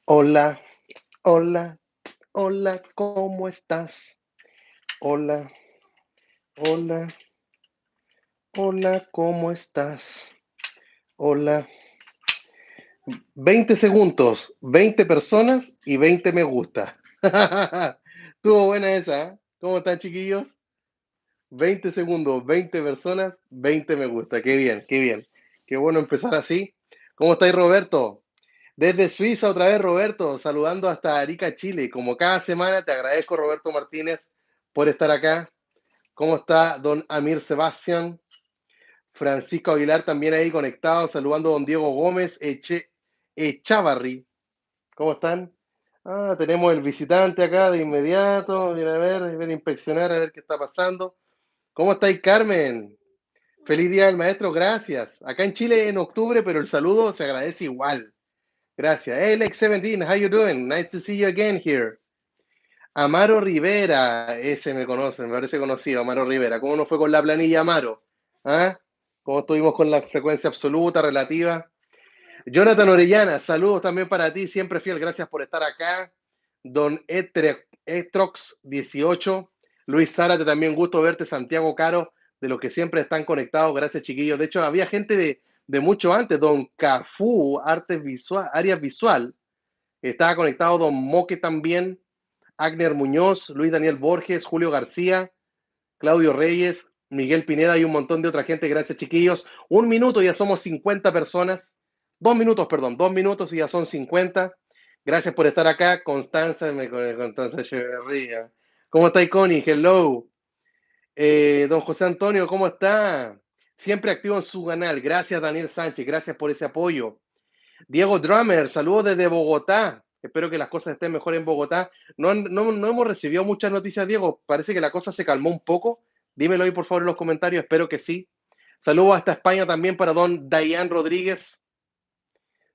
Hola, hola, hola, ¿cómo estás? Hola, hola, hola, ¿cómo estás? Hola. 20 segundos, 20 personas y 20 me gusta. Estuvo buena esa, ¿eh? ¿Cómo están, chiquillos? 20 segundos, 20 personas, 20 me gusta. Qué bien, qué bien. Qué bueno empezar así. ¿Cómo estáis, Roberto? Desde Suiza otra vez, Roberto, saludando hasta Arica, Chile. Como cada semana, te agradezco, Roberto Martínez, por estar acá. ¿Cómo está don Amir Sebastián? Francisco Aguilar también ahí conectado, saludando a don Diego Gómez Echavarri. ¿Cómo están? Ah, tenemos el visitante acá de inmediato. Viene a ver, inspeccionar, a ver qué está pasando. ¿Cómo estáis, Carmen? Feliz Día del Maestro, gracias. Acá en Chile en octubre, pero el saludo se agradece igual. Gracias. Hey, Lex17, how you doing? Nice to see you again here. Amaro Rivera, ese me conoce, me parece conocido, Amaro Rivera. ¿Cómo nos fue con la planilla, Amaro? ¿Ah? ¿Cómo estuvimos con la frecuencia absoluta, relativa? Jonathan Orellana, saludos también para ti, siempre fiel, gracias por estar acá. Don Etrox18, Luis Zárate, también gusto verte, Santiago Caro, de los que siempre están conectados, gracias chiquillos. De hecho, había gente de mucho antes, Don Cafú, Artes Visual, Áreas Visual, estaba conectado Don Moque también, Agner Muñoz, Luis Daniel Borges, Julio García, Claudio Reyes, Miguel Pineda y un montón de otra gente. Gracias, chiquillos. Un minuto, ya somos 50 personas. 2 minutos, perdón, 2 minutos y ya son 50. Gracias por estar acá. Constanza Echeverría. ¿Cómo está, Connie? Hello. Don José Antonio, ¿cómo está? Siempre activo en su canal. Gracias, Daniel Sánchez. Gracias por ese apoyo. Diego Drummer, saludos desde Bogotá. Espero que las cosas estén mejor en Bogotá. No hemos recibido muchas noticias, Diego. Parece que la cosa se calmó un poco. Dímelo ahí, por favor, en los comentarios. Espero que sí. Saludos hasta España también para don Dayan Rodríguez.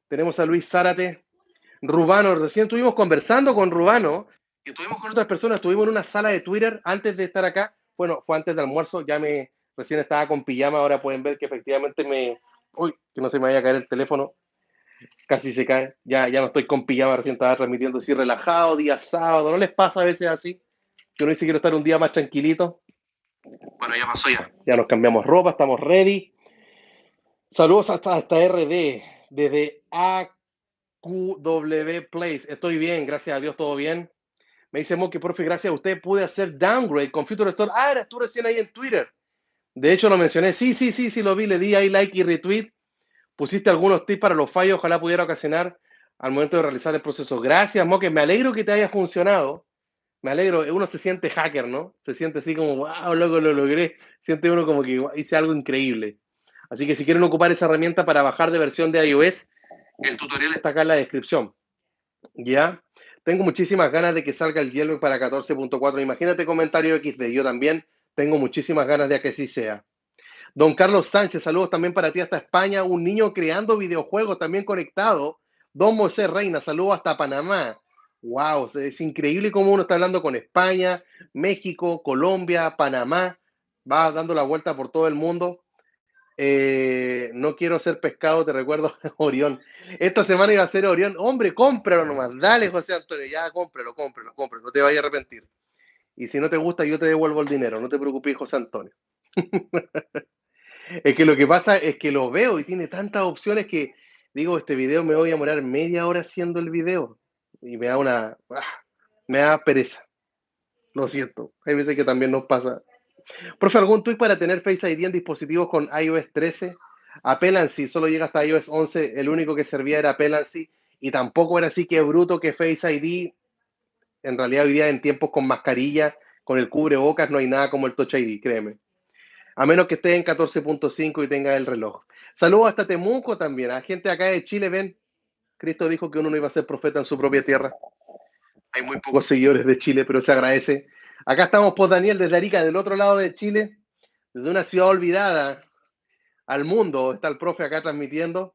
Tenemos a Luis Zárate. Rubano, recién estuvimos conversando con Rubano y estuvimos con otras personas. Estuvimos en una sala de Twitter antes de estar acá. Bueno, fue antes del almuerzo. Recién estaba con pijama. Ahora pueden ver que efectivamente Uy, que no se me vaya a caer el teléfono. Casi se cae. Ya no estoy con pijama, recién estaba transmitiendo así relajado, día sábado. ¿No les pasa a veces así? Que uno dice quiero estar un día más tranquilito. Bueno, ya pasó ya. Ya nos cambiamos ropa, estamos ready. Saludos hasta RD, desde AQW Place. Estoy bien, gracias a Dios, todo bien. Me dice Monkey, profe, gracias a usted pude hacer downgrade con Future Store. Ah, eres tú recién ahí en Twitter. De hecho, lo mencioné. Sí, lo vi, le di ahí like y retweet. Pusiste algunos tips para los fallos, ojalá pudiera ocasionar al momento de realizar el proceso. Gracias, Moque, me alegro que te haya funcionado. Me alegro, uno se siente hacker, ¿no? Se siente así como, wow, loco, lo logré. Siente uno como que hice algo increíble. Así que si quieren ocupar esa herramienta para bajar de versión de iOS, el tutorial está acá en la descripción. ¿Ya? Tengo muchísimas ganas de que salga el Jailbreak para 14.4. Imagínate comentario XD, yo también tengo muchísimas ganas de que así sea. Don Carlos Sánchez, saludos también para ti hasta España. Un niño creando videojuegos también conectado. Don Moisés Reina, saludos hasta Panamá. Wow, es increíble cómo uno está hablando con España, México, Colombia, Panamá. Va dando la vuelta por todo el mundo. No quiero ser pescado, te recuerdo, Orión. Esta semana iba a ser Orión. Hombre, cómpralo nomás. Dale, José Antonio, ya cómpralo. No te vayas a arrepentir. Y si no te gusta, yo te devuelvo el dinero. No te preocupes, José Antonio. Es que lo que pasa es que lo veo y tiene tantas opciones que digo, este video me voy a demorar media hora haciendo el video. Y me da pereza. Lo siento. Hay veces que también nos pasa. Profe, ¿algún tweet para tener Face ID en dispositivos con iOS 13? Appelancy, solo llega hasta iOS 11. El único que servía era Appelancy. Y tampoco era así que bruto que Face ID. En realidad, hoy día en tiempos con mascarilla, con el cubrebocas, no hay nada como el Touch ID, créeme. A menos que esté en 14.5 y tenga el reloj. Saludos hasta Temuco también. A gente acá de Chile, ven. Cristo dijo que uno no iba a ser profeta en su propia tierra. Hay muy pocos seguidores de Chile, pero se agradece. Acá estamos por Daniel desde Arica, del otro lado de Chile, desde una ciudad olvidada al mundo. Está el profe acá transmitiendo.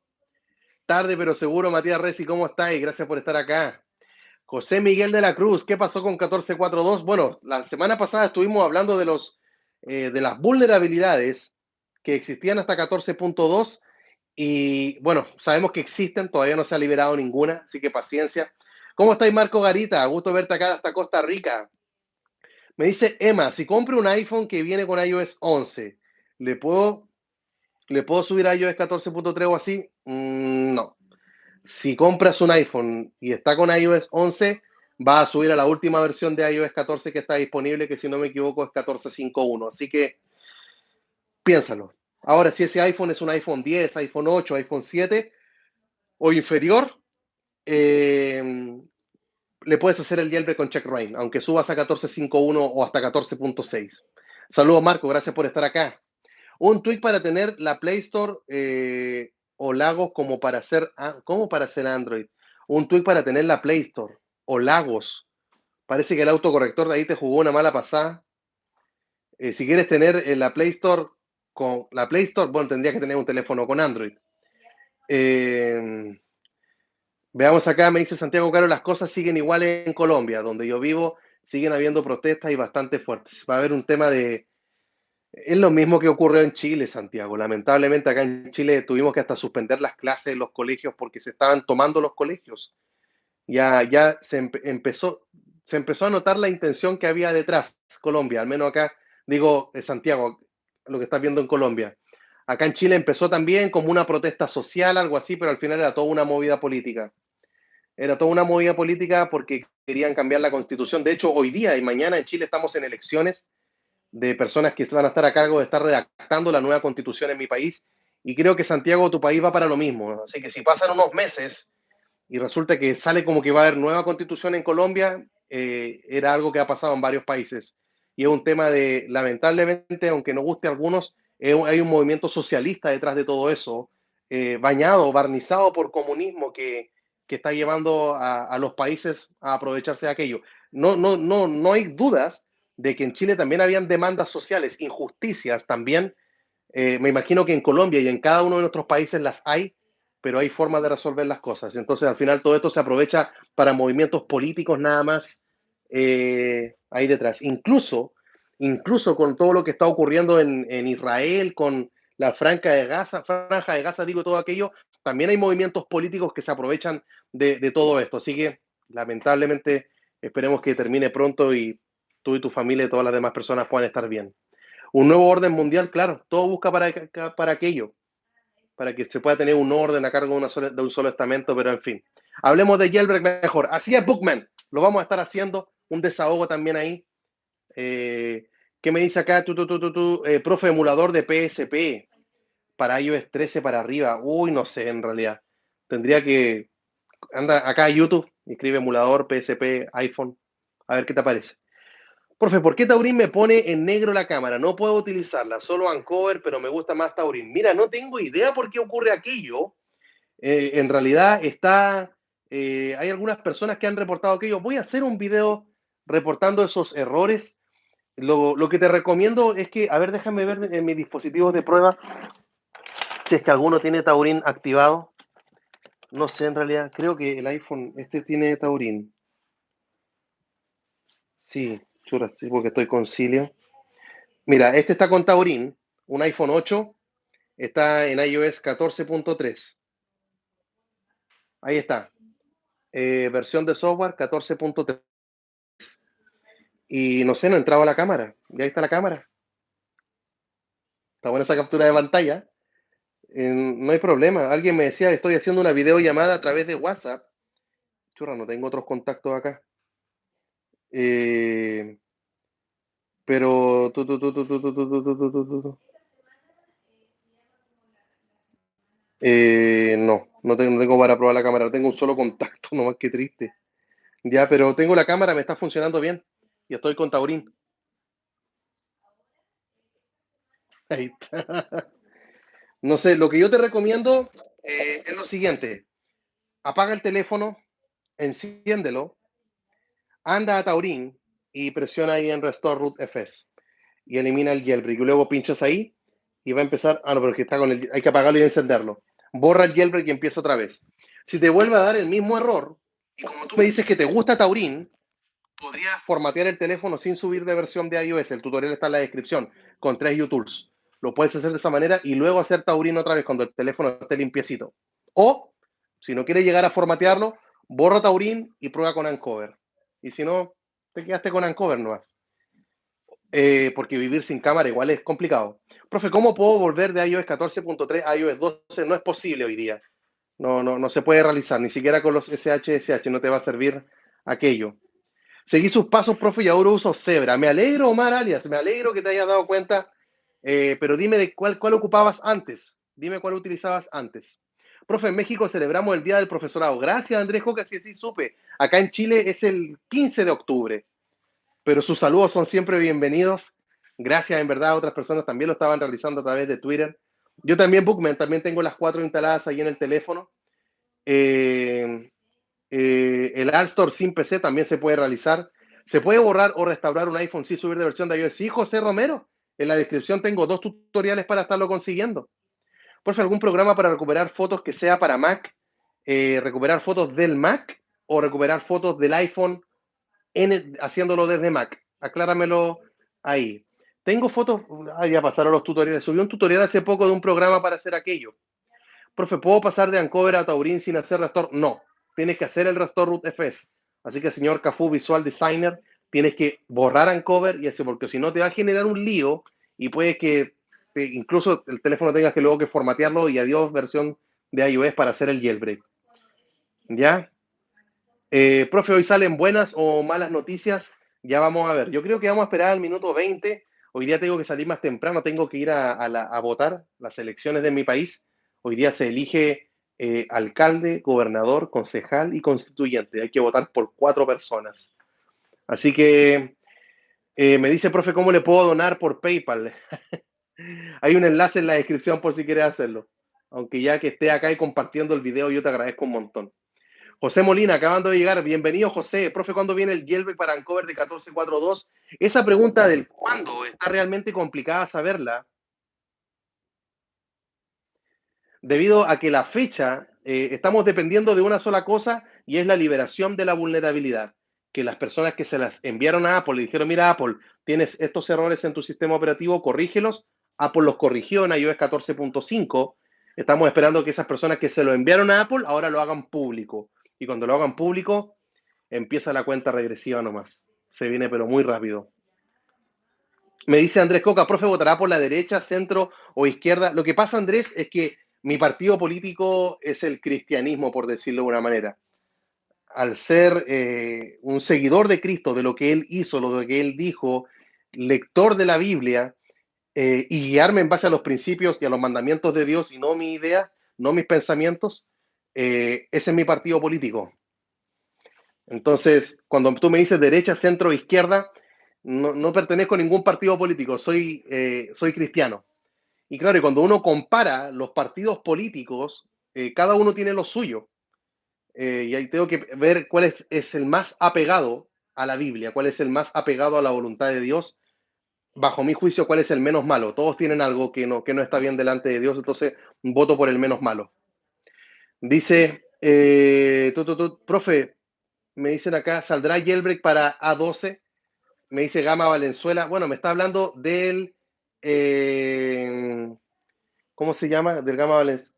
Tarde pero seguro, Matías Resi, ¿cómo estáis? Gracias por estar acá. José Miguel de la Cruz, ¿qué pasó con 14.4.2? Bueno, la semana pasada estuvimos hablando de las vulnerabilidades que existían hasta 14.2 y bueno, sabemos que existen, todavía no se ha liberado ninguna, así que paciencia. ¿Cómo estáis, Marco Garita? Gusto verte acá hasta Costa Rica. Me dice Emma, si compro un iPhone que viene con iOS 11, ¿le puedo, ¿le puedo subir a iOS 14.3 o así? No. Si compras un iPhone y está con iOS 11, va a subir a la última versión de iOS 14 que está disponible, que si no me equivoco es 14.5.1. Así que piénsalo. Ahora, si ese iPhone es un iPhone 10, iPhone 8, iPhone 7 o inferior, eh, le puedes hacer el jailbreak con checkra1, aunque subas a 14.5.1 o hasta 14.6. Saludos, Marco, gracias por estar acá. Un tweak para tener la Play Store o Lagos como para hacer, ¿cómo para hacer Android? Un tweak para tener la Play Store o Lagos. Parece que el autocorrector de ahí te jugó una mala pasada. Si quieres tener la Play Store con la Play Store, bueno, tendrías que tener un teléfono con Android. Eh, Veamos acá, me dice Santiago Caro, las cosas siguen iguales en Colombia, donde yo vivo, siguen habiendo protestas y bastante fuertes. Va a haber un tema de... Es lo mismo que ocurrió en Chile, Santiago. Lamentablemente acá en Chile tuvimos que hasta suspender las clases en los colegios porque se estaban tomando los colegios. Ya se empezó a notar la intención que había detrás, Colombia, al menos acá, digo, Santiago, lo que estás viendo en Colombia. Acá en Chile empezó también como una protesta social, algo así, pero al final era toda una movida política. Era toda una movida política porque querían cambiar la constitución. De hecho, hoy día y mañana en Chile estamos en elecciones de personas que van a estar a cargo de estar redactando la nueva constitución en mi país. Y creo que Santiago, tu país va para lo mismo. Así que si pasan unos meses y resulta que sale como que va a haber nueva constitución en Colombia, era algo que ha pasado en varios países. Y es un tema de, lamentablemente, aunque no guste a algunos, hay un movimiento socialista detrás de todo eso, bañado, barnizado por comunismo que está llevando a los países a aprovecharse de aquello. No hay dudas de que en Chile también habían demandas sociales, injusticias también. Me imagino que en Colombia y en cada uno de nuestros países las hay, pero hay formas de resolver las cosas. Entonces, al final, todo esto se aprovecha para movimientos políticos nada más ahí detrás. Incluso con todo lo que está ocurriendo en Israel, con la franja de Gaza, digo todo aquello, también hay movimientos políticos que se aprovechan de todo esto. Así que, lamentablemente, esperemos que termine pronto y tú y tu familia y todas las demás personas puedan estar bien. Un nuevo orden mundial, claro, todo busca para aquello, para que se pueda tener un orden a cargo de un solo estamento, pero en fin. Hablemos de jailbreak mejor. Así es, Bookman, lo vamos a estar haciendo, un desahogo también ahí. ¿Qué me dice acá? Profe, emulador de PSP para iOS 13 para arriba. Uy, no sé, en realidad. Tendría que... Anda acá a YouTube, escribe emulador, PSP, iPhone, a ver qué te parece. Profe, ¿por qué Taurin me pone en negro la cámara? No puedo utilizarla, solo Uncover, pero me gusta más Taurin. Mira, no tengo idea por qué ocurre aquello. En realidad hay algunas personas que han reportado aquello. Voy a hacer un video reportando esos errores. Lo que te recomiendo es que, a ver, déjame ver en mis dispositivos de prueba si es que alguno tiene Taurin activado. No sé, en realidad, creo que el iPhone, este tiene Taurin. Sí, churras, sí, porque estoy con Cilio. Mira, este está con Taurin, un iPhone 8, está en iOS 14.3. Ahí está. Versión de software 14.3. Y no sé, no entraba a la cámara. Y ahí está la cámara. Está buena esa captura de pantalla. No hay problema. Alguien me decía, estoy haciendo una videollamada a través de WhatsApp. Churra, no tengo otros contactos acá. Pero... no tengo para probar la cámara. Tengo un solo contacto, nomás que triste. Ya, pero tengo la cámara, me está funcionando bien. Y estoy con Taurín. Ahí está. No sé, lo que yo te recomiendo es lo siguiente. Apaga el teléfono, enciéndelo, anda a Taurín y presiona ahí en Restore Root FS. Y elimina el jailbreak. Y luego pinchas ahí y va a empezar. No, pero que está con el. Hay que apagarlo y encenderlo. Borra el jailbreak y empieza otra vez. Si te vuelve a dar el mismo error, y como tú me dices que te gusta Taurín, podrías formatear el teléfono sin subir de versión de iOS. El tutorial está en la descripción con 3 utools. Lo puedes hacer de esa manera y luego hacer Taurín otra vez cuando el teléfono esté limpiecito. O, si no quieres llegar a formatearlo, Borra Taurín y prueba con Ancover. Y si no, te quedaste con Ancover nomás. Porque vivir sin cámara igual es complicado. Profe, ¿cómo puedo volver de iOS 14.3 a iOS 12? No es posible hoy día. No se puede realizar, ni siquiera con los SH no te va a servir aquello. Seguí sus pasos, profe, y ahora uso Zebra. Me alegro, Omar Alias, me alegro que te hayas dado cuenta, pero dime de cuál ocupabas antes. Dime cuál utilizabas antes. Profe, en México celebramos el Día del Profesorado. Gracias, Andrés Coca, sí, sí, supe. Acá en Chile es el 15 de octubre, pero sus saludos son siempre bienvenidos. Gracias, en verdad, otras personas también lo estaban realizando a través de Twitter. Yo también, Bookman, también tengo las 4 instaladas ahí en el teléfono. Eh, el All Store sin PC también se puede realizar. ¿Se puede borrar o restaurar un iPhone sin subir de versión de iOS? Sí, José Romero. En la descripción tengo 2 tutoriales para estarlo consiguiendo. Por favor, algún programa para recuperar fotos que sea para Mac, recuperar fotos del Mac o recuperar fotos del iPhone haciéndolo desde Mac. Acláramelo ahí. Tengo fotos, ya pasaron los tutoriales. Subí un tutorial hace poco de un programa para hacer aquello. Profe, ¿puedo pasar de Ancover a Taurín sin hacer restore? No, tienes que hacer el restore root FS. Así que, señor Cafú Visual Designer, tienes que borrar Ancover y ese, porque si no te va a generar un lío y puede que incluso el teléfono tengas que luego que formatearlo y adiós versión de iOS para hacer el jailbreak. ¿Ya? Profe, hoy salen buenas o malas noticias. Ya vamos a ver. Yo creo que vamos a esperar al minuto 20. Hoy día tengo que salir más temprano, tengo que ir a votar las elecciones de mi país. Hoy día se elige alcalde, gobernador, concejal y constituyente. Hay que votar por 4 personas. Así que me dice, profe, ¿cómo le puedo donar por PayPal? Hay un enlace en la descripción por si quieres hacerlo. Aunque ya que esté acá y compartiendo el video, yo te agradezco un montón. José Molina, acabando de llegar. Bienvenido, José. Profe, ¿cuándo viene el jailbreak para Ancover de 14.4.2? Esa pregunta del cuándo está realmente complicada saberla, debido a que la fecha estamos dependiendo de una sola cosa y es la liberación de la vulnerabilidad. Que las personas que se las enviaron a Apple le dijeron, mira Apple, tienes estos errores en tu sistema operativo, corrígelos. Apple los corrigió en iOS 14.5. Estamos esperando que esas personas que se lo enviaron a Apple ahora lo hagan público. Y cuando lo hagan público, empieza la cuenta regresiva nomás. Se viene pero muy rápido. Me dice Andrés Coca, profe, ¿votará por la derecha, centro o izquierda? Lo que pasa, Andrés, es que mi partido político es el cristianismo, por decirlo de una manera. Al ser un seguidor de Cristo, de lo que Él hizo, lo que Él dijo, lector de la Biblia, y guiarme en base a los principios y a los mandamientos de Dios y no mi idea, no mis pensamientos, ese es mi partido político. Entonces, cuando tú me dices derecha, centro, izquierda, no pertenezco a ningún partido político, soy cristiano. Y claro, y cuando uno compara los partidos políticos, cada uno tiene lo suyo. Y ahí tengo que ver cuál es el más apegado a la Biblia, cuál es el más apegado a la voluntad de Dios. Bajo mi juicio, cuál es el menos malo. Todos tienen algo que no está bien delante de Dios, entonces voto por el menos malo. Dice, profe, me dicen acá, ¿saldrá jailbreak para A12? Me dice Gama Valenzuela. Bueno, me está hablando del, ¿cómo se llama? Del Gama Valenzuela.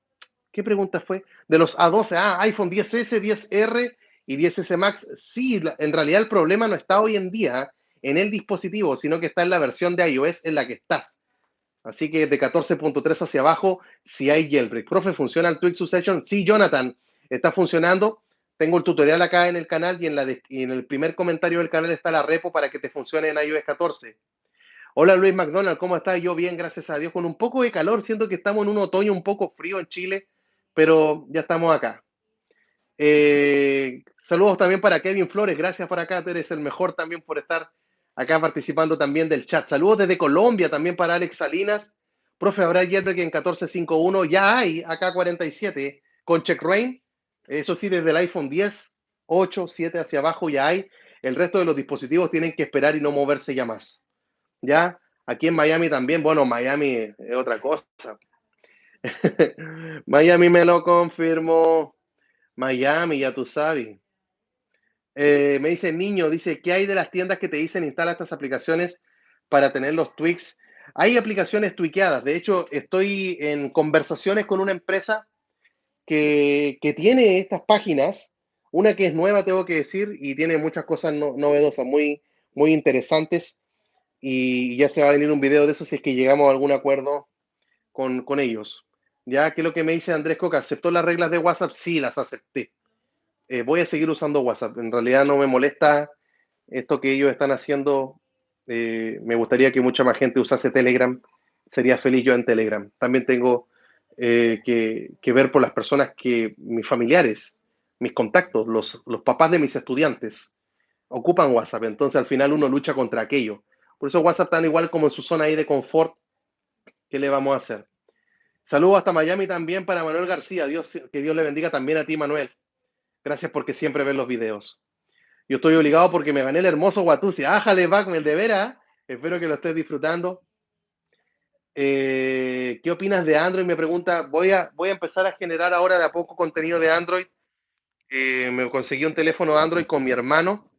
¿Qué pregunta fue? De los A12, iPhone 10S, 10R y 10S Max. Sí, en realidad el problema no está hoy en día en el dispositivo, sino que está en la versión de iOS en la que estás. Así que de 14.3 hacia abajo, si hay jailbreak. Profe, ¿funciona el Tweak Succession? Sí, Jonathan, está funcionando. Tengo el tutorial acá en el canal y en el primer comentario del canal está la repo para que te funcione en iOS 14. Hola Luis McDonald, ¿cómo estás? Yo bien, gracias a Dios, con un poco de calor. Siento que estamos en un otoño un poco frío en Chile, pero ya estamos acá. Saludos también para Kevin Flores, gracias por acá, tú eres el mejor también por estar acá participando también del chat. Saludos desde Colombia también para Alex Salinas. Profe, habrá jailbreak en 14.5.1, ya hay acá 47 con Checkra1, eso sí, desde el iPhone 10, 8, 7 hacia abajo ya hay. El resto de los dispositivos tienen que esperar y no moverse ya más. ¿Ya? Aquí en Miami también, bueno, Miami es otra cosa. Miami me lo confirmó. Miami, ya tú sabes. Me dice Niño, dice, ¿qué hay de las tiendas que te dicen instala estas aplicaciones para tener los tweaks? Hay aplicaciones tweakeadas. De hecho, estoy en conversaciones con una empresa que tiene estas páginas Una que es nueva, tengo que decir, y tiene muchas cosas novedosas, muy interesantes, y ya se va a venir un video de eso si es que llegamos a algún acuerdo con ellos. Ya, ¿qué es lo que me dice Andrés Coca? ¿Aceptó las reglas de WhatsApp? Sí, las acepté. Voy a seguir usando WhatsApp. En realidad no me molesta esto que ellos están haciendo. Me gustaría que mucha más gente usase Telegram. Sería feliz yo en Telegram. También tengo que ver por las personas mis familiares, mis contactos, los papás de mis estudiantes, ocupan WhatsApp. Entonces al final uno lucha contra aquello. Por eso WhatsApp tan igual como en su zona ahí de confort. ¿Qué le vamos a hacer? Saludos hasta Miami también para Manuel García. Que Dios le bendiga también a ti, Manuel. Gracias porque siempre ves los videos. Yo estoy obligado porque me gané el hermoso Watusi. ¡Ájale, Backman, de veras! Espero que lo estés disfrutando. ¿Qué opinas de Android? Me pregunta. Voy a empezar a generar ahora de a poco contenido de Android. Me conseguí un teléfono Android con mi hermano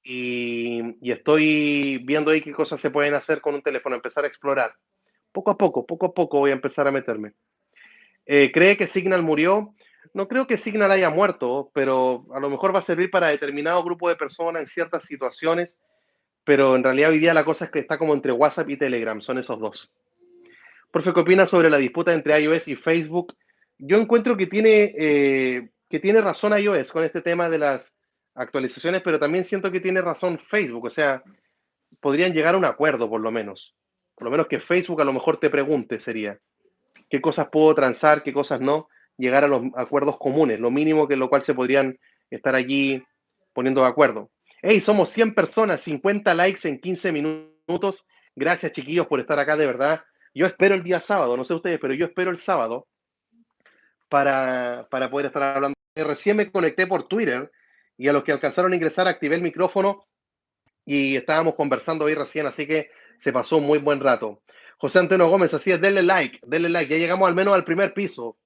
y estoy viendo ahí qué cosas se pueden hacer con un teléfono, empezar a explorar. Poco a poco voy a empezar a meterme. ¿Cree que Signal murió? No creo que Signal haya muerto, pero a lo mejor va a servir para determinado grupo de personas en ciertas situaciones, pero en realidad hoy día la cosa es que está como entre WhatsApp y Telegram, son esos dos. Profe, ¿qué opina sobre la disputa entre iOS y Facebook? Yo encuentro que tiene razón iOS con este tema de las actualizaciones, pero también siento que tiene razón Facebook, o sea, podrían llegar a un acuerdo por lo menos. Por lo menos que Facebook a lo mejor te pregunte sería, ¿qué cosas puedo transar, qué cosas no? Llegar a los acuerdos comunes, lo mínimo que lo cual se podrían estar allí poniendo de acuerdo. Hey, somos 100 personas, 50 likes en 15 minutos. Gracias, chiquillos, por estar acá, de verdad. Yo espero el día sábado, no sé ustedes, pero yo espero el sábado para poder estar hablando. Recién me conecté por Twitter y a los que alcanzaron a ingresar activé el micrófono y estábamos conversando ahí recién, así que se pasó un muy buen rato. José Antonio Gómez, así es, denle like, ya llegamos al menos al primer piso,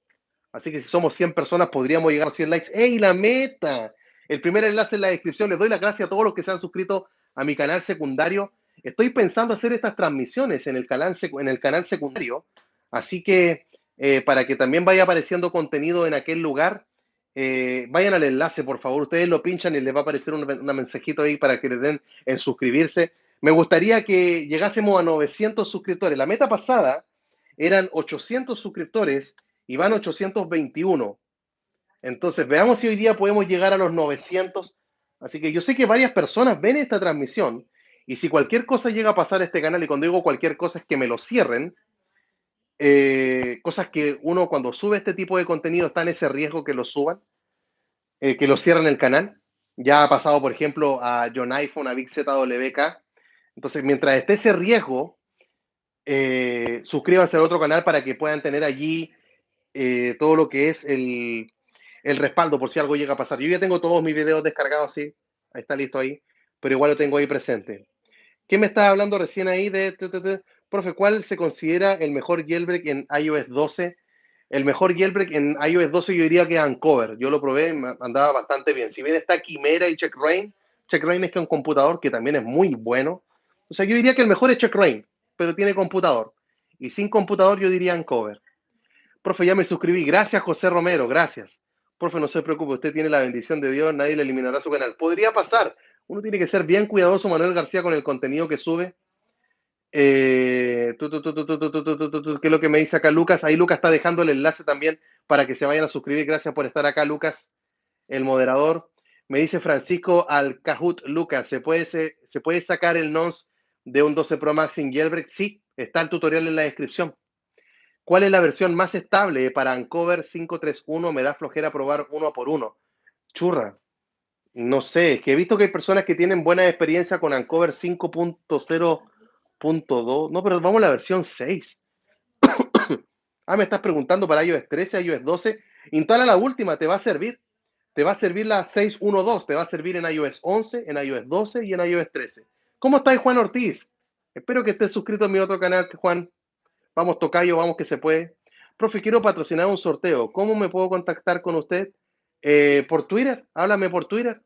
así que si somos 100 personas podríamos llegar a 100 likes. ¡Ey, la meta! El primer enlace en la descripción, les doy las gracias a todos los que se han suscrito a mi canal secundario. Estoy pensando hacer estas transmisiones en el canal secundario, así que para que también vaya apareciendo contenido en aquel lugar, vayan al enlace, por favor. Ustedes lo pinchan y les va a aparecer un mensajito ahí para que les den en suscribirse. Me gustaría que llegásemos a 900 suscriptores. La meta pasada eran 800 suscriptores y van 821. Entonces, veamos si hoy día podemos llegar a los 900. Así que yo sé que varias personas ven esta transmisión y si cualquier cosa llega a pasar a este canal, y cuando digo cualquier cosa es que me lo cierren, cosas que uno cuando sube este tipo de contenido está en ese riesgo que lo suban, que lo cierren el canal. Ya ha pasado, por ejemplo, a John iPhone, a Big ZWK. Entonces, mientras esté ese riesgo, suscríbanse al otro canal para que puedan tener allí todo lo que es el respaldo por si algo llega a pasar. Yo ya tengo todos mis videos descargados, sí, ahí está listo ahí, pero igual lo tengo ahí presente. ¿Qué me estaba hablando recién ahí profe, ¿cuál se considera el mejor jailbreak en iOS 12? El mejor jailbreak en iOS 12 yo diría que Uncover. Yo lo probé, andaba bastante bien. Si bien está Quimera y Checkra es que un computador que también es muy bueno. O sea, yo diría que el mejor es Checkra, pero tiene computador. Y sin computador yo diría Uncover. Profe, ya me suscribí. Gracias, José Romero, gracias. Profe, no se preocupe, usted tiene la bendición de Dios, nadie le eliminará su canal. Podría pasar. Uno tiene que ser bien cuidadoso, Manuel García, con el contenido que sube. ¿Qué es lo que me dice acá Lucas? Ahí Lucas está dejando el enlace también para que se vayan a suscribir. Gracias por estar acá, Lucas, el moderador. Me dice Francisco Alcajut, Lucas, ¿se puede sacar el nonce de un 12 Pro Max sin jailbreak? Sí, está el tutorial en la descripción. ¿Cuál es la versión más estable para Uncover 531? Me da flojera probar uno por uno. Churra, no sé, es que he visto que hay personas que tienen buena experiencia con Uncover 5.0.2. No, pero vamos a la versión 6. Me estás preguntando para iOS 13, iOS 12. Instala la última, te va a servir. Te va a servir la 6.1.2, te va a servir en iOS 11, en iOS 12 y en iOS 13. ¿Cómo estás, Juan Ortiz? Espero que estés suscrito a mi otro canal, Juan. Vamos, tocayo, vamos que se puede. Profe, quiero patrocinar un sorteo. ¿Cómo me puedo contactar con usted? Por Twitter, háblame por Twitter.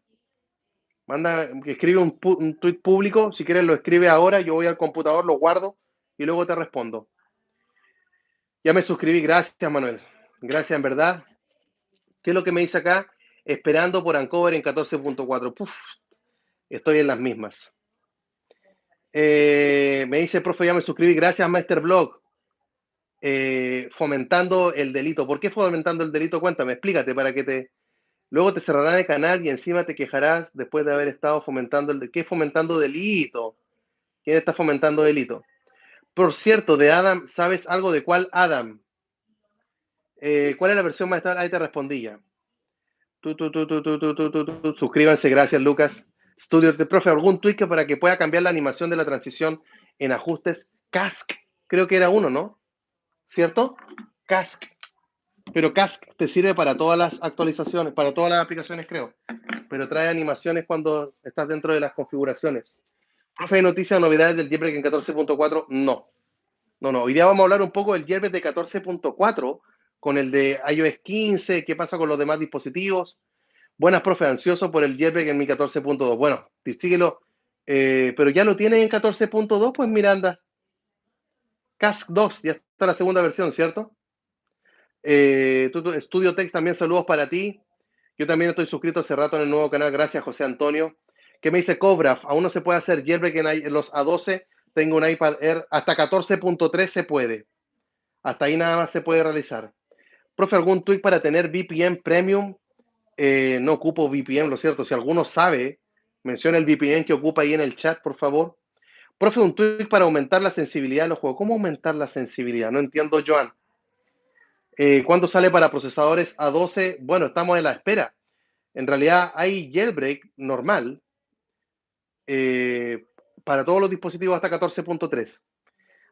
Escribe un tweet público. Si quieres, lo escribe ahora. Yo voy al computador, lo guardo y luego te respondo. Ya me suscribí. Gracias, Manuel. Gracias, en verdad. ¿Qué es lo que me dice acá? esperando por Uncover en 14.4. Puf, estoy en las mismas. Me dice, profe, ya me suscribí. Gracias, Masterblog. Fomentando el delito. ¿Por qué fomentando el delito? Cuéntame, explícate para que te... Luego te cerrarán el canal y encima te quejarás después de haber estado fomentando el... ¿Qué fomentando delito? ¿Quién está fomentando delito? Por cierto, de Adam, ¿sabes algo de cuál Adam? ¿Cuál es la versión más estable? Ahí te respondí ya. Suscríbanse, gracias Lucas. Estudios de profe, algún tweak para que pueda cambiar la animación de la transición en ajustes. Cask, creo que era uno, ¿no? ¿Cierto? Cask. Pero Cask te sirve para todas las actualizaciones, para todas las aplicaciones, creo. Pero trae animaciones cuando estás dentro de las configuraciones. Profe, ¿hay noticias o novedades del jailbreak en 14.4? No. No. Hoy día vamos a hablar un poco del jailbreak de 14.4 con el de iOS 15, qué pasa con los demás dispositivos. Buenas, profe, ansioso por el jailbreak en mi 14.2. Bueno, síguelo, pero ya lo tienes en 14.2, pues Miranda. Cask 2, ya está la segunda versión, ¿cierto? Studio Text, también saludos para ti. Yo también estoy suscrito hace rato en el nuevo canal, gracias José Antonio. ¿Qué me dice Cobraf? Aún no se puede hacer jailbreak en los A12. Tengo un iPad Air, hasta 14.3 se puede. Hasta ahí nada más se puede realizar. Profe, ¿algún tweak para tener VPN Premium? No ocupo VPN, lo cierto. Si alguno sabe, menciona el VPN que ocupa ahí en el chat, por favor. Profe, un tweak para aumentar la sensibilidad de los juegos. ¿Cómo aumentar la sensibilidad? No entiendo, Joan. ¿Cuándo sale para procesadores A12? Bueno, estamos en la espera. En realidad hay jailbreak normal para todos los dispositivos hasta 14.3.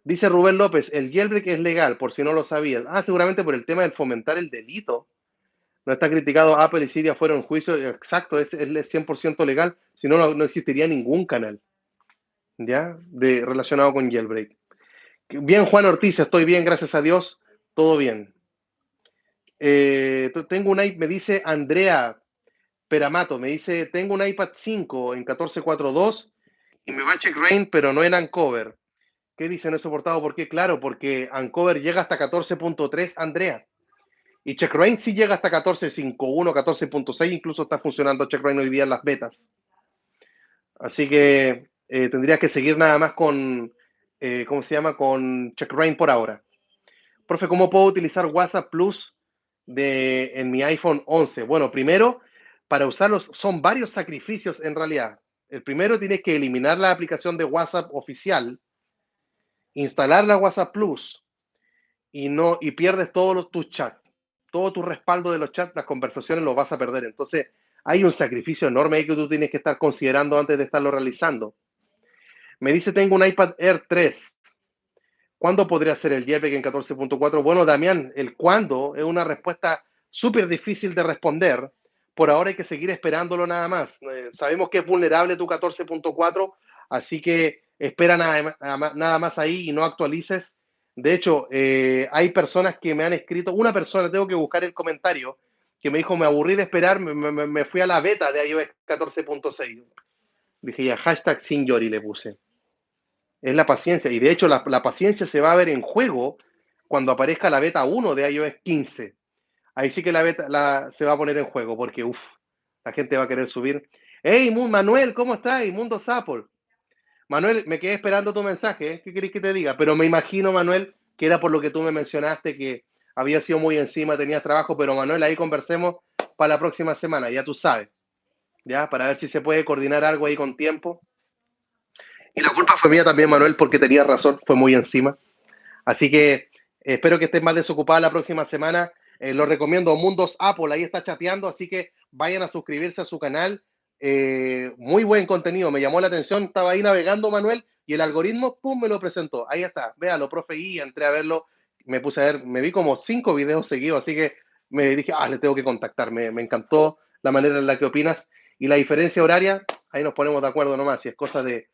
Dice Rubén López, el jailbreak es legal, por si no lo sabías. Seguramente por el tema del fomentar el delito. No está criticado, Apple y Cydia fueron en juicio. Exacto, es 100% legal. Si no, no existiría ningún canal, ¿ya? Relacionado con jailbreak. Bien, Juan Ortiz, estoy bien, gracias a Dios. Todo bien. Tengo un iPad, me dice Andrea Peramato, me dice, tengo un iPad 5 en 14.4.2 y me va Checkra1, pero no en Uncover. ¿Qué dice? No he soportado. ¿Por qué? Claro, porque Uncover llega hasta 14.3, Andrea. Y Checkra1 sí llega hasta 14.5.1, 14.6, incluso está funcionando Checkra1 hoy día en las betas. Así que tendrías que seguir nada más con, ¿cómo se llama? Con Checkra1 por ahora. Profe, ¿cómo puedo utilizar WhatsApp Plus en mi iPhone 11? Bueno, primero, para usarlos son varios sacrificios en realidad. El primero, tienes que eliminar la aplicación de WhatsApp oficial, instalar la WhatsApp Plus y pierdes todos tus chats, todo tu respaldo de los chats, las conversaciones los vas a perder. Entonces, hay un sacrificio enorme ahí que tú tienes que estar considerando antes de estarlo realizando. Me dice, tengo un iPad Air 3. ¿Cuándo podría ser el jailbreak en 14.4? Bueno, Damián, el cuándo es una respuesta súper difícil de responder. Por ahora hay que seguir esperándolo nada más. Sabemos que es vulnerable tu 14.4, así que espera nada más ahí y no actualices. De hecho, hay personas que me han escrito, una persona, tengo que buscar el comentario, que me dijo, me aburrí de esperar, me fui a la beta de iOS 14.6. Dije ya, hashtag sin Yori le puse. Es la paciencia. Y de hecho, la paciencia se va a ver en juego cuando aparezca la beta 1 de iOS 15. Ahí sí que la beta se va a poner en juego, porque la gente va a querer subir. Hey, Manuel, ¿cómo estás? Y Mundo Apple. Manuel, me quedé esperando tu mensaje. ¿Qué querés que te diga? Pero me imagino, Manuel, que era por lo que tú me mencionaste, que había sido muy encima, tenías trabajo, pero Manuel, ahí conversemos para la próxima semana, ya tú sabes. ¿Ya? Para ver si se puede coordinar algo ahí con tiempo. Y la culpa fue mía también, Manuel, porque tenía razón, fue muy encima. Así que espero que estés más desocupada la próxima semana. Lo recomiendo, Mundos Apple, ahí está chateando, así que vayan a suscribirse a su canal. Muy buen contenido, me llamó la atención, estaba ahí navegando, Manuel, y el algoritmo, pum, me lo presentó. Ahí está, véalo, profe, y entré a verlo, me puse a ver, me vi como 5 videos seguidos, así que me dije, le tengo que contactar, me encantó la manera en la que opinas. Y la diferencia horaria, ahí nos ponemos de acuerdo nomás, y es cosa de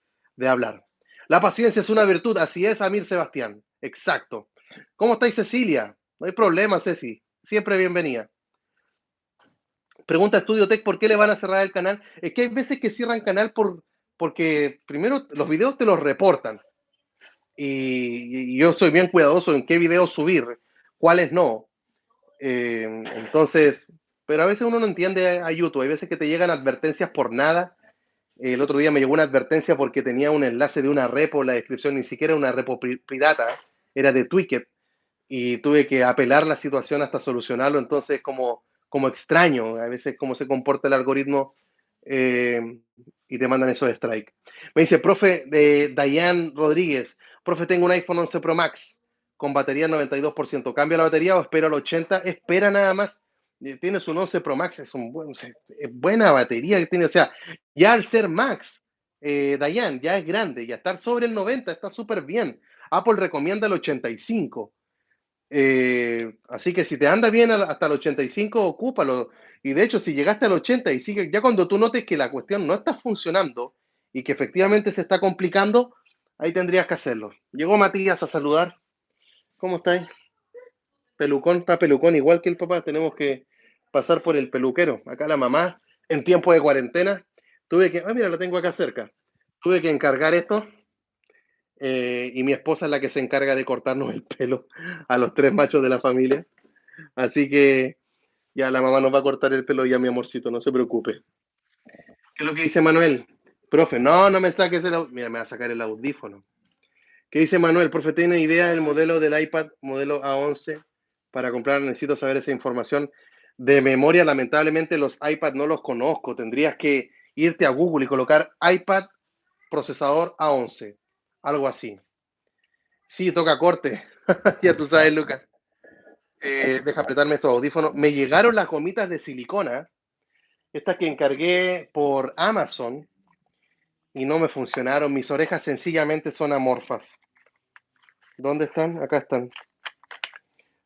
hablar. La paciencia es una virtud, así es, Amir Sebastián. Exacto. ¿Cómo estáis, Cecilia? No hay problema, Ceci. Siempre bienvenida. Pregunta Estudio Tech, ¿por qué le van a cerrar el canal? Es que hay veces que cierran canal porque primero los videos te los reportan. Y yo soy bien cuidadoso en qué videos subir, cuáles no. Entonces, pero a veces uno no entiende a YouTube. Hay veces que te llegan advertencias por nada. El otro día me llegó una advertencia porque tenía un enlace de una repo en la descripción, ni siquiera una repo pirata, era de Twicket, y tuve que apelar la situación hasta solucionarlo. Entonces, como extraño, a veces cómo se comporta el algoritmo, y te mandan esos strikes. Me dice, profe, Dayan Rodríguez, profe, tengo un iPhone 11 Pro Max con batería 92%. ¿Cambia la batería o espero al 80? Espera nada más. Tienes un 11 Pro Max, es buena batería que tiene. O sea, ya al ser Max, Dayan, ya es grande, ya estar sobre el 90 está súper bien. Apple recomienda el 85. Así que si te anda bien hasta el 85, ocúpalo. Y de hecho, si llegaste al 80 y sigue, ya cuando tú notes que la cuestión no está funcionando y que efectivamente se está complicando, ahí tendrías que hacerlo. Llegó Matías a saludar. ¿Cómo estáis? Pelucón, está pelucón, igual que el papá. Tenemos que pasar por el peluquero. Acá la mamá, en tiempo de cuarentena, tuve que. Ah, mira, lo tengo acá cerca. Tuve que encargar esto, y mi esposa es la que se encarga de cortarnos el pelo a los tres machos de la familia. Así que ya la mamá nos va a cortar el pelo ya, mi amorcito, no se preocupe. ¿Qué es lo que dice Manuel? Profe, no, no me saques el audífono. Mira, me va a sacar el audífono. ¿Qué dice Manuel? Profe, ¿tiene idea del modelo del iPad, modelo A11? Para comprar necesito saber esa información. De memoria, lamentablemente los iPad no los conozco. Tendrías que irte a Google y colocar iPad procesador A11. Algo así. Sí, toca corte. Ya tú sabes, Lucas. Deja apretarme estos audífonos. Me llegaron las gomitas de silicona, estas que encargué por Amazon, y no me funcionaron. Mis orejas sencillamente son amorfas. ¿Dónde están? Acá están.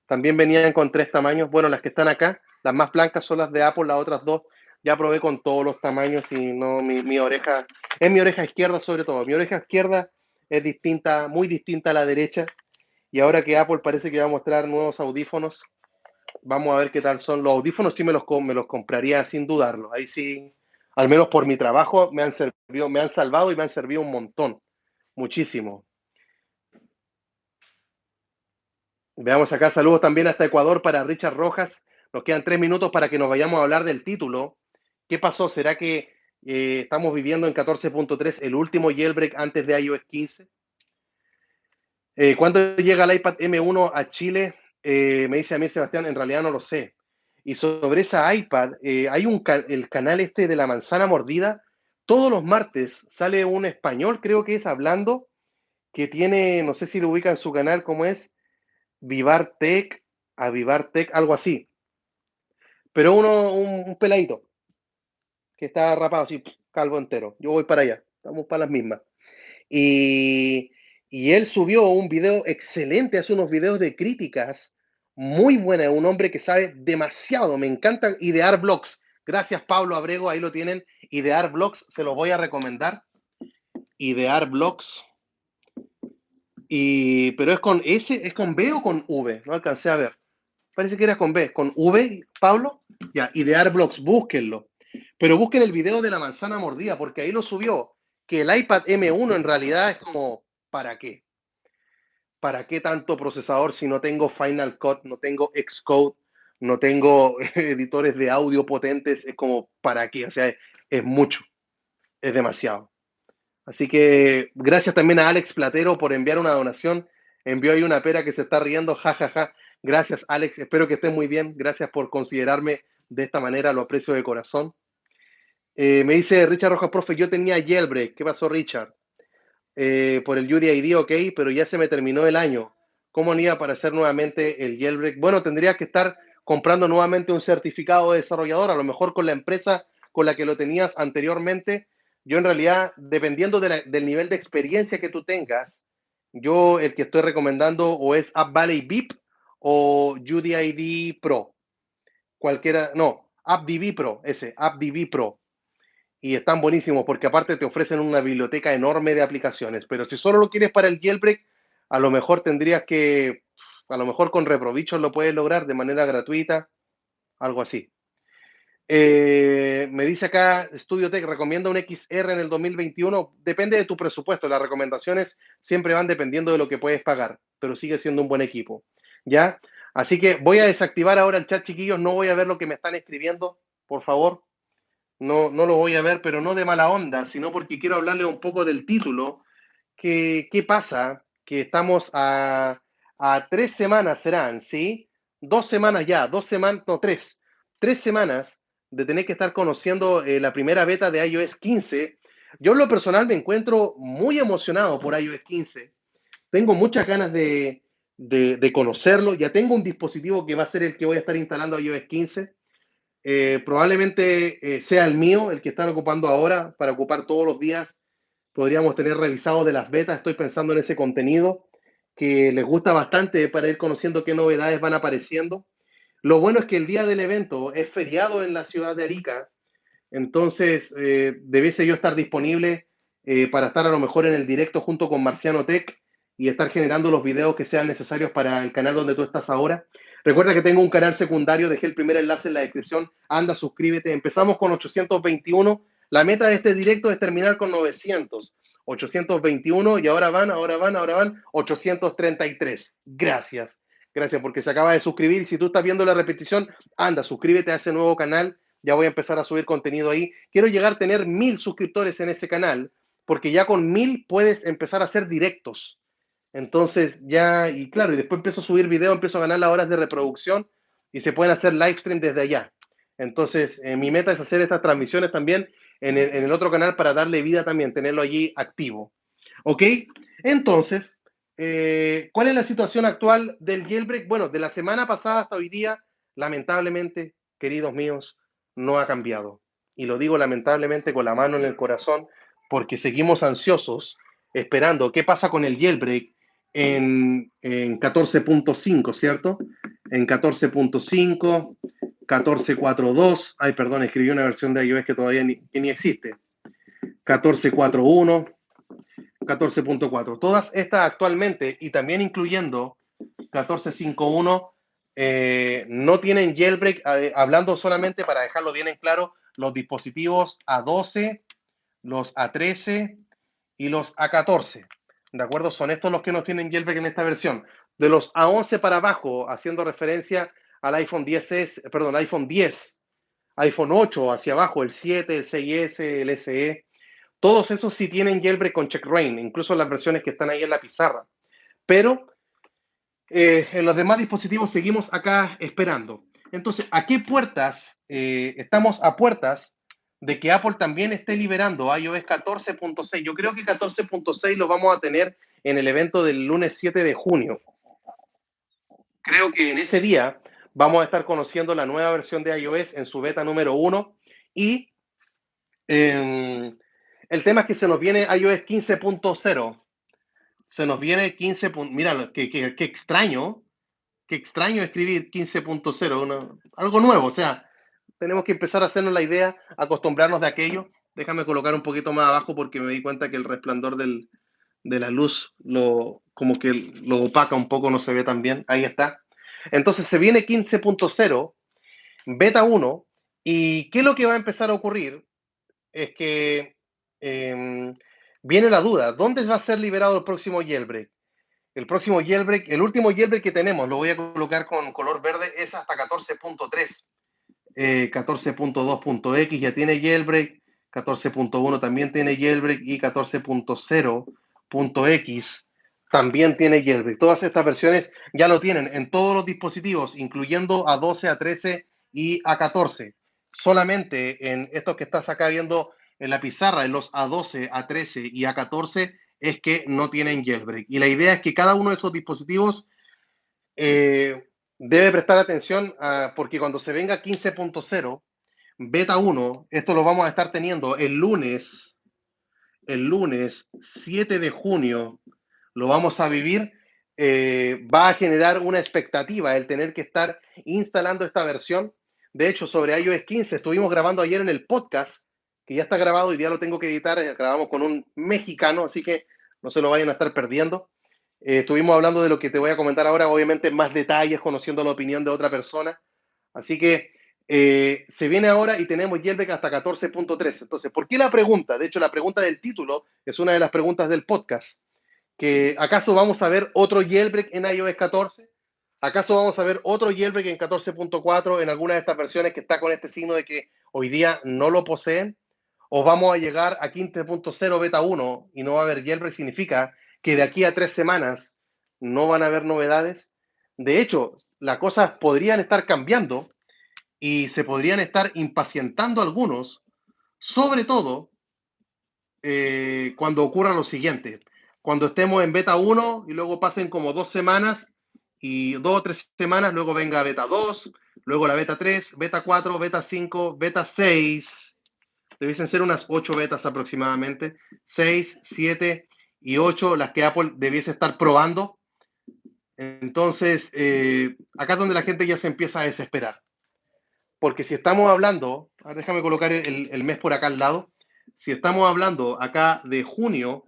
También venían con tres tamaños. Bueno, las que están acá, las más blancas son las de Apple, las otras dos ya probé con todos los tamaños y no, mi oreja, es mi oreja izquierda sobre todo. Mi oreja izquierda es distinta, muy distinta a la derecha. Y ahora que Apple parece que va a mostrar nuevos audífonos, vamos a ver qué tal son. Los audífonos sí me los compraría sin dudarlo. Ahí sí, al menos por mi trabajo, me han servido, me han salvado y me han servido un montón. Muchísimo. Veamos acá, saludos también hasta Ecuador para Richard Rojas. Nos quedan 3 minutos para que nos vayamos a hablar del título. ¿Qué pasó? ¿Será que estamos viviendo en 14.3 el último jailbreak antes de iOS 15? ¿Cuándo llega el iPad M1 a Chile? Me dice a mí Sebastián, en realidad no lo sé. Y sobre esa iPad, hay el canal este de la manzana mordida. Todos los martes sale un español, creo que es, hablando, que tiene, no sé si lo ubica en su canal, ¿cómo es? Vivar Tech, Avivar Tech, algo así. Pero un peladito que está rapado así, calvo entero. Yo voy para allá, estamos para las mismas. Y, y él subió un video excelente, hace unos videos de críticas muy buena, un hombre que sabe demasiado, me encanta idear blogs. Gracias Pablo Abrego, ahí lo tienen, idear blogs, se los voy a recomendar. Idear blogs. Pero es con S, es con B o con V, no alcancé a ver. Parece que era con B, con V, Pablo. Ya, idear blogs, búsquenlo. Pero busquen el video de la manzana mordida, porque ahí lo subió. Que el iPad M1 en realidad es como, ¿para qué? ¿Para qué tanto procesador si no tengo Final Cut, no tengo Xcode, no tengo editores de audio potentes? Es como, ¿para qué? O sea, es mucho, es demasiado. Así que gracias también a Alex Platero por enviar una donación. Envió ahí una pera que se está riendo, jajaja. Ja, ja. Gracias, Alex. Espero que estés muy bien. Gracias por considerarme de esta manera, lo aprecio de corazón. Me dice Richard Rojas, profe, yo tenía jailbreak. ¿Qué pasó, Richard? Por el UDID, ok, pero ya se me terminó el año. ¿Cómo no iba a aparecer nuevamente el jailbreak? Bueno, tendría que estar comprando nuevamente un certificado de desarrollador, a lo mejor con la empresa con la que lo tenías anteriormente. Yo en realidad, dependiendo del nivel de experiencia que tú tengas, yo el que estoy recomendando o es App Valley VIP o UDID Pro. Cualquiera, no, AppDB Pro, ese, AppDB Pro. Y están buenísimos porque aparte te ofrecen una biblioteca enorme de aplicaciones. Pero si solo lo quieres para el jailbreak, a lo mejor tendrías que, a lo mejor con ReproBichos lo puedes lograr de manera gratuita, algo así. Me dice acá, Studio Tech recomienda un XR en el 2021. Depende de tu presupuesto. Las recomendaciones siempre van dependiendo de lo que puedes pagar, pero sigue siendo un buen equipo. ¿Ya? Así que voy a desactivar ahora el chat, chiquillos. No voy a ver lo que me están escribiendo, por favor. No, no lo voy a ver, pero no de mala onda, sino porque quiero hablarle un poco del título. ¿Qué pasa? Que estamos a 3 semanas, serán, ¿sí? 2 semanas ya, 2 semanas, no, 3 semanas de tener que estar conociendo la primera beta de iOS 15. Yo en lo personal me encuentro muy emocionado por iOS 15. Tengo muchas ganas de conocerlo. Ya tengo un dispositivo que va a ser el que voy a estar instalando iOS 15. Probablemente sea el mío, el que están ocupando ahora, para ocupar todos los días. Podríamos tener revisado de las betas. Estoy pensando en ese contenido que les gusta bastante para ir conociendo qué novedades van apareciendo. Lo bueno es que el día del evento es feriado en la ciudad de Arica, entonces debiese yo estar disponible para estar a lo mejor en el directo junto con Marciano Tech y estar generando los videos que sean necesarios para el canal donde tú estás ahora. Recuerda que tengo un canal secundario, dejé el primer enlace en la descripción. Anda, suscríbete. Empezamos con 821. La meta de este directo es terminar con 900. 821 y ahora van 833. Gracias. Gracias porque se acaba de suscribir. Si tú estás viendo la repetición, anda, suscríbete a ese nuevo canal. Ya voy a empezar a subir contenido ahí. Quiero llegar a tener 1000 suscriptores en ese canal, porque ya con 1000 puedes empezar a hacer directos. Entonces ya, y claro, y después empiezo a subir video, empiezo a ganar las horas de reproducción y se pueden hacer live stream desde allá. Entonces, mi meta es hacer estas transmisiones también en el otro canal para darle vida también, tenerlo allí activo. ¿Ok? Entonces, ¿cuál es la situación actual del jailbreak? Bueno, de la semana pasada hasta hoy día, lamentablemente, queridos míos, no ha cambiado. Y lo digo lamentablemente con la mano en el corazón, porque seguimos ansiosos esperando qué pasa con el jailbreak en 14.5, ¿cierto? En 14.5, 14.4.2, ay, perdón, escribí una versión de iOS que todavía ni existe. 14.4.1, 14.4. Todas estas actualmente, y también incluyendo 14.5.1, no tienen jailbreak, hablando solamente para dejarlo bien en claro, los dispositivos A12, los A13 y los A14. ¿De acuerdo? Son estos los que no tienen jailbreak en esta versión. De los A11 para abajo, haciendo referencia al iPhone 10S, perdón, iPhone 10, iPhone 8 hacia abajo, el 7, el 6S, el SE, todos esos sí tienen jailbreak con checkra1n, incluso las versiones que están ahí en la pizarra. Pero en los demás dispositivos seguimos acá esperando. Entonces, ¿a qué puertas? Estamos a puertas de que Apple también esté liberando iOS 14.6. Yo creo que 14.6 lo vamos a tener en el evento del lunes 7 de junio. Creo que en ese día vamos a estar conociendo la nueva versión de iOS en su beta número 1 y el tema es que se nos viene iOS 15.0. Se nos viene 15. Mira, qué extraño. Qué extraño escribir 15.0. Algo nuevo. O sea, tenemos que empezar a hacernos la idea, acostumbrarnos de aquello. Déjame colocar un poquito más abajo porque me di cuenta que el resplandor de la luz como que lo opaca un poco, no se ve tan bien. Ahí está. Entonces se viene 15.0, beta 1. ¿Y qué es lo que va a empezar a ocurrir? Es que viene la duda, ¿dónde va a ser liberado el próximo jailbreak? El próximo jailbreak, el último jailbreak que tenemos, lo voy a colocar con color verde, es hasta 14.3. 14.2.x ya tiene jailbreak, 14.1 también tiene jailbreak y 14.0.x también tiene jailbreak. Todas estas versiones ya lo tienen en todos los dispositivos, incluyendo A12, A13 y A14. Solamente en estos que estás acá viendo en la pizarra, en los A12, A13 y A14, es que no tienen jailbreak. Y la idea es que cada uno de esos dispositivos debe prestar atención porque cuando se venga 15.0, beta 1, esto lo vamos a estar teniendo el lunes 7 de junio, lo vamos a vivir. Va a generar una expectativa el tener que estar instalando esta versión. De hecho, sobre iOS 15 estuvimos grabando ayer en el podcast, que ya está grabado, hoy día lo tengo que editar, grabamos con un mexicano, así que no se lo vayan a estar perdiendo. Estuvimos hablando de lo que te voy a comentar ahora, obviamente más detalles, conociendo la opinión de otra persona. Así que se viene ahora y tenemos jailbreak hasta 14.3. Entonces, ¿por qué la pregunta? De hecho, la pregunta del título es una de las preguntas del podcast. Que ¿acaso vamos a ver otro jailbreak en iOS 14? ¿Acaso vamos a ver otro jailbreak en 14.4 en alguna de estas versiones que está con este signo de que hoy día no lo poseen? ¿O vamos a llegar a 15.0 beta 1 y no va a haber jailbreak? Significa que de aquí a 3 semanas no van a haber novedades. De hecho, las cosas podrían estar cambiando y se podrían estar impacientando algunos, sobre todo cuando ocurra lo siguiente. Cuando estemos en beta 1 y luego pasen como 2 semanas y 2 o 3 semanas, luego venga beta 2, luego la beta 3, beta 4, beta 5, beta 6. Debiesen ser unas 8 betas aproximadamente. 6, 7 y 8 las que Apple debiese estar probando. Entonces, acá es donde la gente ya se empieza a desesperar. Porque si estamos hablando, a ver, déjame colocar el mes por acá al lado. Si estamos hablando acá de junio,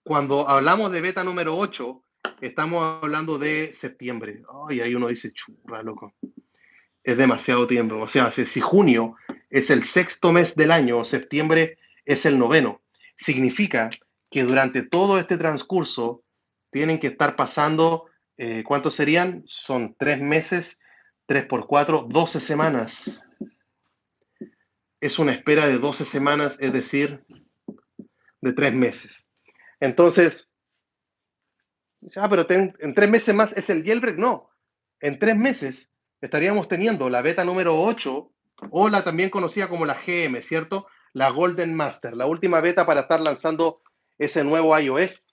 cuando hablamos de beta número 8, estamos hablando de septiembre. Ay, ahí uno dice, churra, loco. Es demasiado tiempo. O sea, si junio es el sexto mes del año, septiembre es el noveno, significa que durante todo este transcurso tienen que estar pasando, ¿cuántos serían? Son 3 meses, 3 por 4, 12 semanas. Es una espera de 12 semanas, es decir, de 3 meses. Entonces, pero en 3 meses más es el jailbreak. No, en 3 meses estaríamos teniendo la beta número 8 o la también conocida como la GM, ¿cierto? La Golden Master, la última beta para estar lanzando ese nuevo iOS.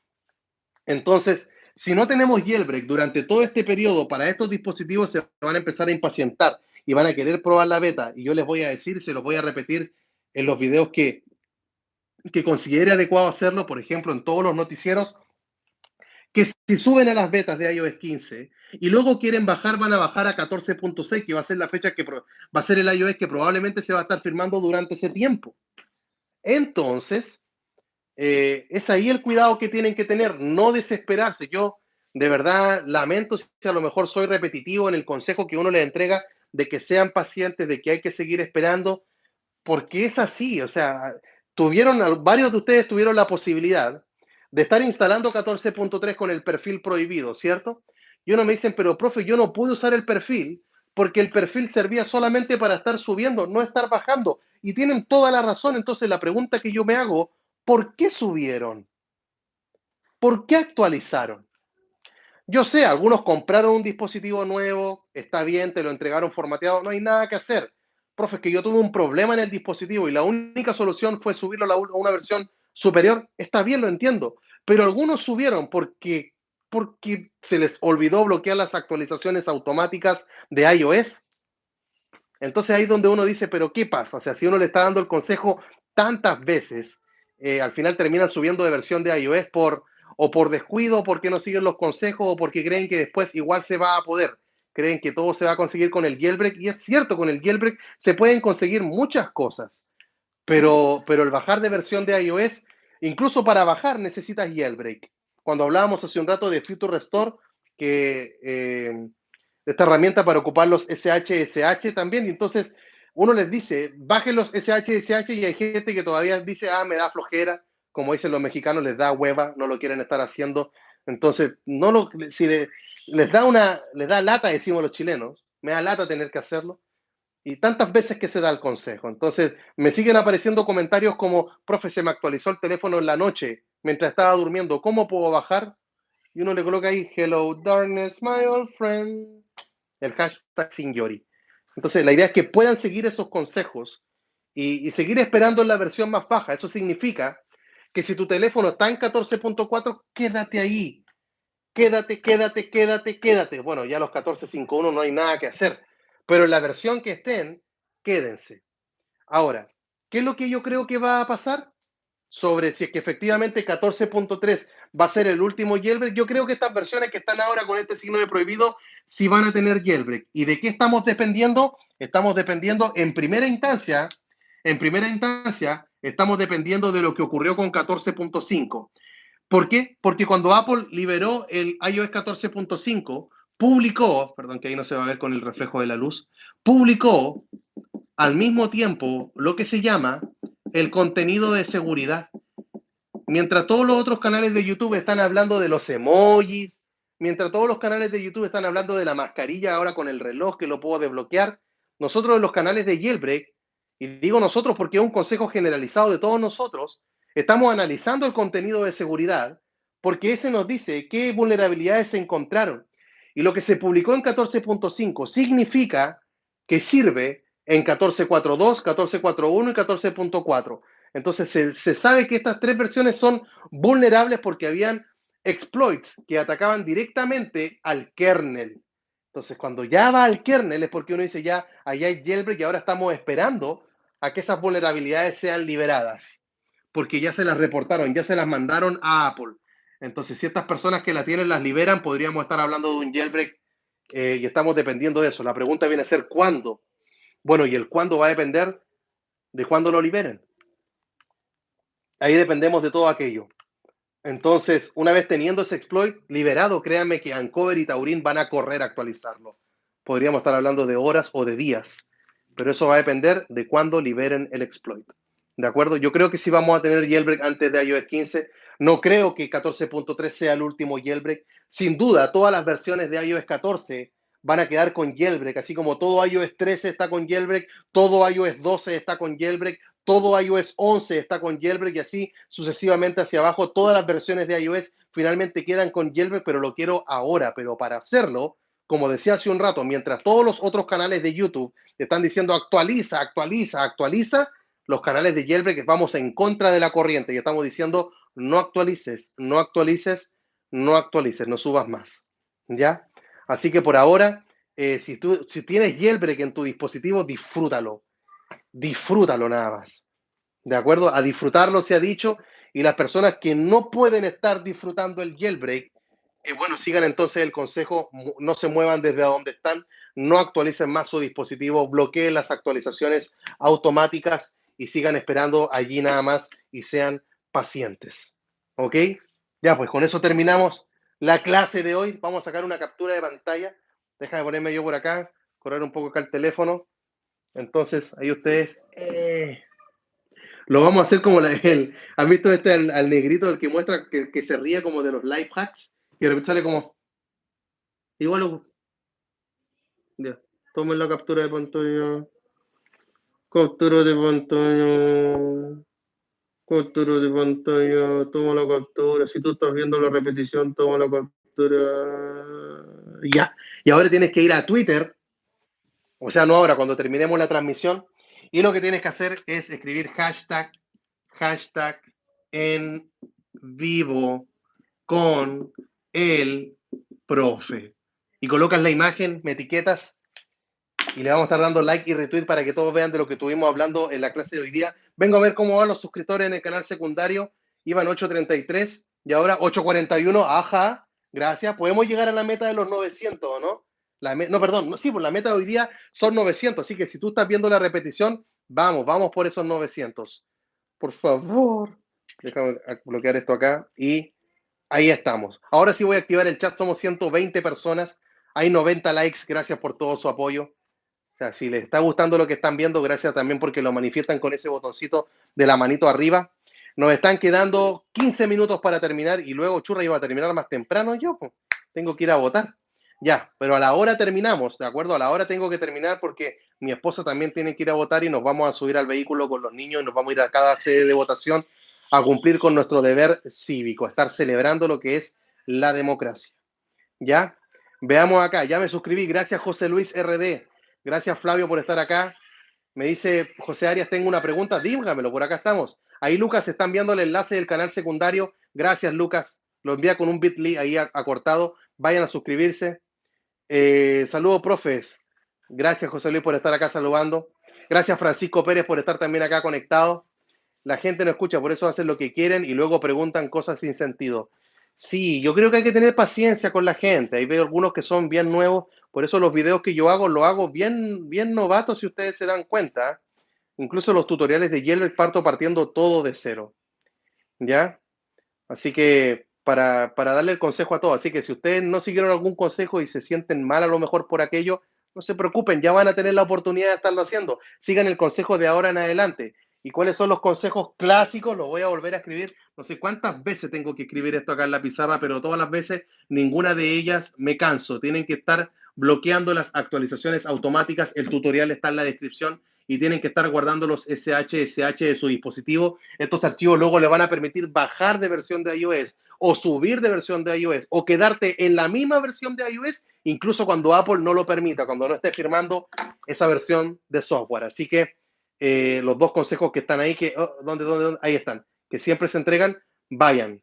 Entonces, si no tenemos jailbreak durante todo este periodo, para estos dispositivos se van a empezar a impacientar y van a querer probar la beta. Y yo les voy a decir, se los voy a repetir en los videos que considere adecuado hacerlo, por ejemplo, en todos los noticieros, que si suben a las betas de iOS 15 y luego quieren bajar, van a bajar a 14.6, que va a ser la fecha que va a ser el iOS que probablemente se va a estar firmando durante ese tiempo. Entonces, es ahí el cuidado que tienen que tener, no desesperarse. Yo de verdad lamento si a lo mejor soy repetitivo en el consejo que uno les entrega de que sean pacientes, de que hay que seguir esperando, porque es así. O sea, varios de ustedes tuvieron la posibilidad de estar instalando 14.3 con el perfil prohibido, ¿cierto? Y uno me dicen, pero profe, yo no pude usar el perfil porque el perfil servía solamente para estar subiendo, no estar bajando. Y tienen toda la razón. Entonces la pregunta que yo me hago, ¿por qué subieron? ¿Por qué actualizaron? Yo sé, algunos compraron un dispositivo nuevo, está bien, te lo entregaron formateado, no hay nada que hacer. Profe, es que yo tuve un problema en el dispositivo y la única solución fue subirlo a una versión superior. Está bien, lo entiendo. Pero algunos subieron porque se les olvidó bloquear las actualizaciones automáticas de iOS. Entonces ahí es donde uno dice, pero ¿qué pasa? O sea, si uno le está dando el consejo tantas veces, al final terminan subiendo de versión de iOS o por descuido, porque no siguen los consejos, o porque creen que después igual se va a poder. Creen que todo se va a conseguir con el jailbreak, y es cierto, con el jailbreak se pueden conseguir muchas cosas, pero el bajar de versión de iOS, incluso para bajar necesitas jailbreak. Cuando hablábamos hace un rato de Future Restore, que esta herramienta para ocupar los SHSH también, y entonces uno les dice, bajen los SHSH y hay gente que todavía dice, me da flojera, como dicen los mexicanos, les da hueva, no lo quieren estar haciendo. Entonces, si les da lata, decimos los chilenos, me da lata tener que hacerlo, y tantas veces que se da el consejo. Entonces, me siguen apareciendo comentarios como, profe, se me actualizó el teléfono en la noche mientras estaba durmiendo, ¿cómo puedo bajar? Y uno le coloca ahí, hello darkness, my old friend, el hashtag Singyori. Entonces, la idea es que puedan seguir esos consejos y seguir esperando en la versión más baja. Eso significa que si tu teléfono está en 14.4, quédate ahí. Quédate. Bueno, ya los 14.5.1 no hay nada que hacer, pero en la versión que estén, quédense. Ahora, ¿qué es lo que yo creo que va a pasar? Sobre si es que efectivamente 14.3 va a ser el último jailbreak. Yo creo que estas versiones que están ahora con este signo de prohibido sí van a tener jailbreak. ¿Y de qué estamos dependiendo? Estamos dependiendo en primera instancia, estamos dependiendo de lo que ocurrió con 14.5. ¿Por qué? Porque cuando Apple liberó el iOS 14.5, publicó, perdón que ahí no se va a ver con el reflejo de la luz, publicó al mismo tiempo lo que se llama el contenido de seguridad. Mientras todos los otros canales de YouTube están hablando de los emojis, mientras todos los canales de YouTube están hablando de la mascarilla ahora con el reloj que lo puedo desbloquear, nosotros en los canales de Jailbreak, y digo nosotros porque es un consejo generalizado de todos nosotros, estamos analizando el contenido de seguridad porque ese nos dice qué vulnerabilidades se encontraron. Y lo que se publicó en 14.5 significa que sirve en 14.4.2, 14.4.1 y 14.4. Entonces se sabe que estas tres versiones son vulnerables porque habían exploits que atacaban directamente al kernel. Entonces, cuando ya va al kernel es porque uno dice ya, allá hay jailbreak y ahora estamos esperando a que esas vulnerabilidades sean liberadas, porque ya se las reportaron, ya se las mandaron a Apple. Entonces, si estas personas que la tienen las liberan, podríamos estar hablando de un jailbreak y estamos dependiendo de eso. La pregunta viene a ser ¿cuándo? Bueno, y el cuándo va a depender de cuándo lo liberen. Ahí dependemos de todo aquello. Entonces, una vez teniendo ese exploit liberado, créanme que Uncover y Taurin van a correr a actualizarlo. Podríamos estar hablando de horas o de días, pero eso va a depender de cuándo liberen el exploit. ¿De acuerdo? Yo creo que sí vamos a tener jailbreak antes de iOS 15. No creo que 14.3 sea el último jailbreak. Sin duda, todas las versiones de iOS 14 van a quedar con jailbreak, así como todo iOS 13 está con jailbreak, todo iOS 12 está con jailbreak, todo iOS 11 está con jailbreak y así sucesivamente hacia abajo. Todas las versiones de iOS finalmente quedan con jailbreak, pero lo quiero ahora. Pero para hacerlo, como decía hace un rato, mientras todos los otros canales de YouTube están diciendo actualiza, actualiza, actualiza, los canales de jailbreak vamos en contra de la corriente y estamos diciendo no actualices, no actualices, no actualices, no subas más. ¿Ya? Así que por ahora, si tienes jailbreak en tu dispositivo, disfrútalo. Disfrútalo nada más. ¿De acuerdo? A disfrutarlo se ha dicho y las personas que no pueden estar disfrutando el jailbreak, bueno, sigan entonces el consejo, no se muevan desde donde están, no actualicen más su dispositivo, bloqueen las actualizaciones automáticas y sigan esperando allí nada más y sean pacientes. ¿Ok? Ya, pues con eso terminamos la clase de hoy. Vamos a sacar una captura de pantalla. Déjame ponerme yo por acá, correr un poco acá el teléfono. Entonces, ahí ustedes lo vamos a hacer como ¿han visto al negrito el que muestra que se ríe como de los life hacks? Y de repente sale como, igual, ya, tomen la captura de pantalla, captura de pantalla, captura de pantalla, toma la captura, si tú estás viendo la repetición, toma la captura, ya, y ahora tienes que ir a Twitter, o sea, no ahora, cuando terminemos la transmisión, y lo que tienes que hacer es escribir hashtag en vivo con el profe. Y colocas la imagen, me etiquetas y le vamos a estar dando like y retweet para que todos vean de lo que estuvimos hablando en la clase de hoy día. Vengo a ver cómo van los suscriptores en el canal secundario. Iban 833 y ahora 841. Ajá, gracias. Podemos llegar a la meta de los 900, ¿no? No, perdón, sí, pues la meta de hoy día son 900. Así que si tú estás viendo la repetición, vamos por esos 900. Por favor. Déjame bloquear esto acá y ahí estamos. Ahora sí voy a activar el chat. Somos 120 personas. Hay 90 likes. Gracias por todo su apoyo. O sea, si les está gustando lo que están viendo, gracias también porque lo manifiestan con ese botoncito de la manito arriba. Nos están quedando 15 minutos para terminar y luego Churra iba a terminar más temprano yo. Pues, tengo que ir a votar. Ya, pero a la hora terminamos, ¿de acuerdo? A la hora tengo que terminar porque mi esposa también tiene que ir a votar y nos vamos a subir al vehículo con los niños y nos vamos a ir a cada sede de votación a cumplir con nuestro deber cívico, a estar celebrando lo que es la democracia. ¿Ya? Veamos acá, ya me suscribí. Gracias, José Luis RD. Gracias, Flavio, por estar acá. Me dice José Arias, tengo una pregunta, dígamelo, por acá estamos. Ahí Lucas está enviando el enlace del canal secundario. Gracias, Lucas. Lo envía con un bit.ly ahí acortado. Vayan a suscribirse. Saludos, profes. Gracias, José Luis, por estar acá saludando. Gracias, Francisco Pérez, por estar también acá conectado. La gente no escucha, por eso hacen lo que quieren y luego preguntan cosas sin sentido. Sí, yo creo que hay que tener paciencia con la gente. Ahí veo algunos que son bien nuevos, por eso los videos que yo hago, lo hago bien, bien novatos, si ustedes se dan cuenta. Incluso los tutoriales de Yellow parto partiendo todo de cero. ¿Ya? Así que para darle el consejo a todos. Así que si ustedes no siguieron algún consejo y se sienten mal a lo mejor por aquello, no se preocupen, ya van a tener la oportunidad de estarlo haciendo. Sigan el consejo de ahora en adelante. ¿Y cuáles son los consejos clásicos? Lo voy a volver a escribir. No sé cuántas veces tengo que escribir esto acá en la pizarra, pero todas las veces, ninguna de ellas me canso. Tienen que estar bloqueando las actualizaciones automáticas. El tutorial está en la descripción y tienen que estar guardando los SH de su dispositivo. Estos archivos luego le van a permitir bajar de versión de iOS o subir de versión de iOS o quedarte en la misma versión de iOS, incluso cuando Apple no lo permita, cuando no esté firmando esa versión de software. Así que los dos consejos que están ahí, que, oh, ¿dónde? Ahí están, que siempre se entregan, vayan.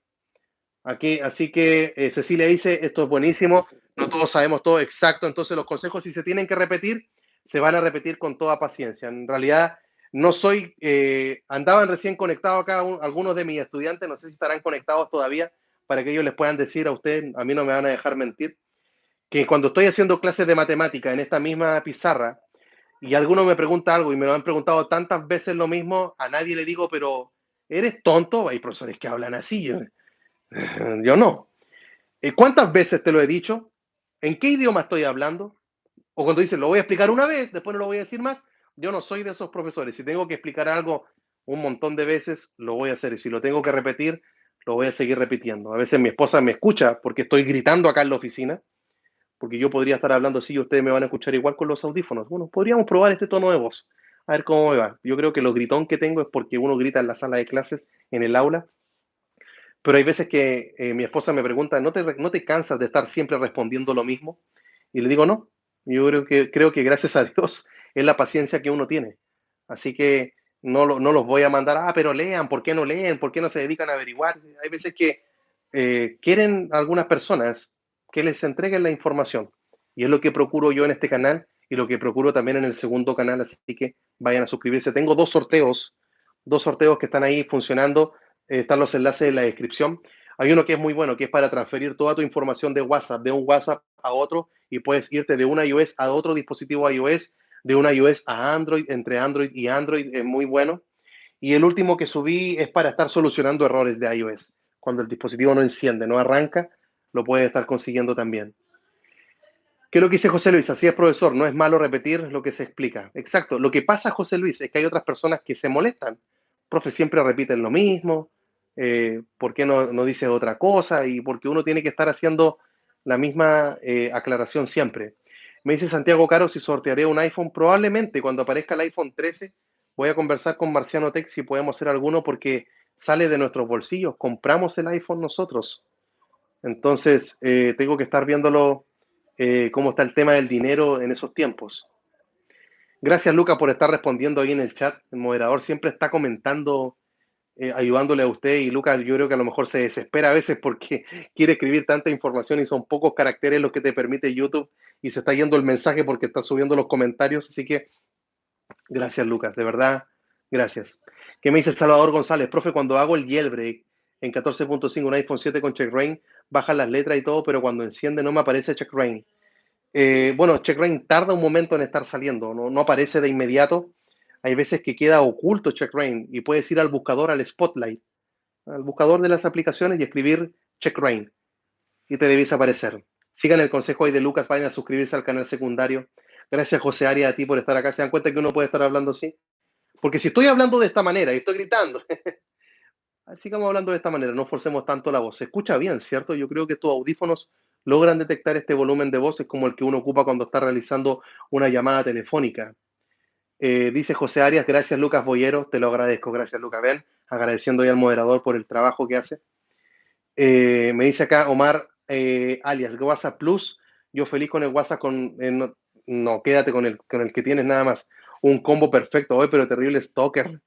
Aquí, así que Cecilia dice, esto es buenísimo, no todos sabemos todo exacto, entonces los consejos si se tienen que repetir, se van a repetir con toda paciencia. En realidad, no soy, andaban recién conectados acá algunos de mis estudiantes, no sé si estarán conectados todavía, para que ellos les puedan decir a ustedes, a mí no me van a dejar mentir, que cuando estoy haciendo clases de matemática en esta misma pizarra, y alguno me pregunta algo y me lo han preguntado tantas veces lo mismo, a nadie le digo, pero ¿eres tonto? Hay profesores que hablan así, yo no. ¿Cuántas veces te lo he dicho? ¿En qué idioma estoy hablando? O cuando dicen, lo voy a explicar una vez, después no lo voy a decir más. Yo no soy de esos profesores. Si tengo que explicar algo un montón de veces, lo voy a hacer. Y si lo tengo que repetir, lo voy a seguir repitiendo. A veces mi esposa me escucha porque estoy gritando acá en la oficina, porque yo podría estar hablando así y ustedes me van a escuchar igual con los audífonos. Bueno, podríamos probar este tono de voz, a ver cómo me va. Yo creo que lo gritón que tengo es porque uno grita en la sala de clases, en el aula, pero hay veces que mi esposa me pregunta, ¿no te cansas de estar siempre respondiendo lo mismo? Y le digo, no, yo creo que gracias a Dios es la paciencia que uno tiene. Así que no los voy a mandar, pero lean, ¿por qué no leen? ¿Por qué no se dedican a averiguar? Hay veces que quieren algunas personas que les entreguen la información. Y es lo que procuro yo en este canal y lo que procuro también en el segundo canal, así que vayan a suscribirse. Tengo dos sorteos que están ahí funcionando, están los enlaces en la descripción. Hay uno que es muy bueno, que es para transferir toda tu información de WhatsApp, de un WhatsApp a otro, y puedes irte de un iOS a otro dispositivo iOS, de un iOS a Android, entre Android y Android, es muy bueno. Y el último que subí es para estar solucionando errores de iOS. Cuando el dispositivo no enciende, no arranca, lo puedes estar consiguiendo también. ¿Qué es lo que dice José Luis? Así es, profesor, no es malo repetir lo que se explica. Exacto. Lo que pasa, José Luis, es que hay otras personas que se molestan. Profe, siempre repiten lo mismo. ¿Por qué no dice otra cosa? Y porque uno tiene que estar haciendo la misma aclaración siempre. Me dice Santiago Caro si sortearé un iPhone. Probablemente cuando aparezca el iPhone 13 voy a conversar con Marciano Tech si podemos hacer alguno porque sale de nuestros bolsillos. Compramos el iPhone nosotros. Entonces, tengo que estar viéndolo, cómo está el tema del dinero en esos tiempos. Gracias, Luca, por estar respondiendo ahí en el chat. El moderador siempre está comentando, ayudándole a usted. Y Luca, yo creo que a lo mejor se desespera a veces porque quiere escribir tanta información y son pocos caracteres los que te permite YouTube y se está yendo el mensaje porque está subiendo los comentarios. Así que gracias, Lucas, de verdad, gracias. ¿Qué me dice Salvador González? Profe, cuando hago el jailbreak en 14.5, un iPhone 7 con checkra bajan las letras y todo, pero cuando enciende no me aparece checkra. Bueno, checkra tarda un momento en estar saliendo, no aparece de inmediato. Hay veces que queda oculto checkra y puedes ir al buscador, al Spotlight, al buscador de las aplicaciones y escribir checkra y te debes aparecer. Sigan el consejo ahí de Lucas, vayan a suscribirse al canal secundario. Gracias, José Arias, a ti por estar acá. ¿Se dan cuenta que uno puede estar hablando así? Porque si estoy hablando de esta manera y estoy gritando, sigamos hablando de esta manera, no forcemos tanto la voz. Se escucha bien, ¿cierto? Yo creo que estos audífonos logran detectar este volumen de voz, es como el que uno ocupa cuando está realizando una llamada telefónica. Dice José Arias, gracias Lucas Boyero, te lo agradezco, gracias Lucas. Ven, agradeciendo ya al moderador por el trabajo que hace. Me dice acá Omar alias WhatsApp Plus, yo feliz con el WhatsApp, no, quédate con el que tienes nada más. Un combo perfecto hoy, pero terrible stalker,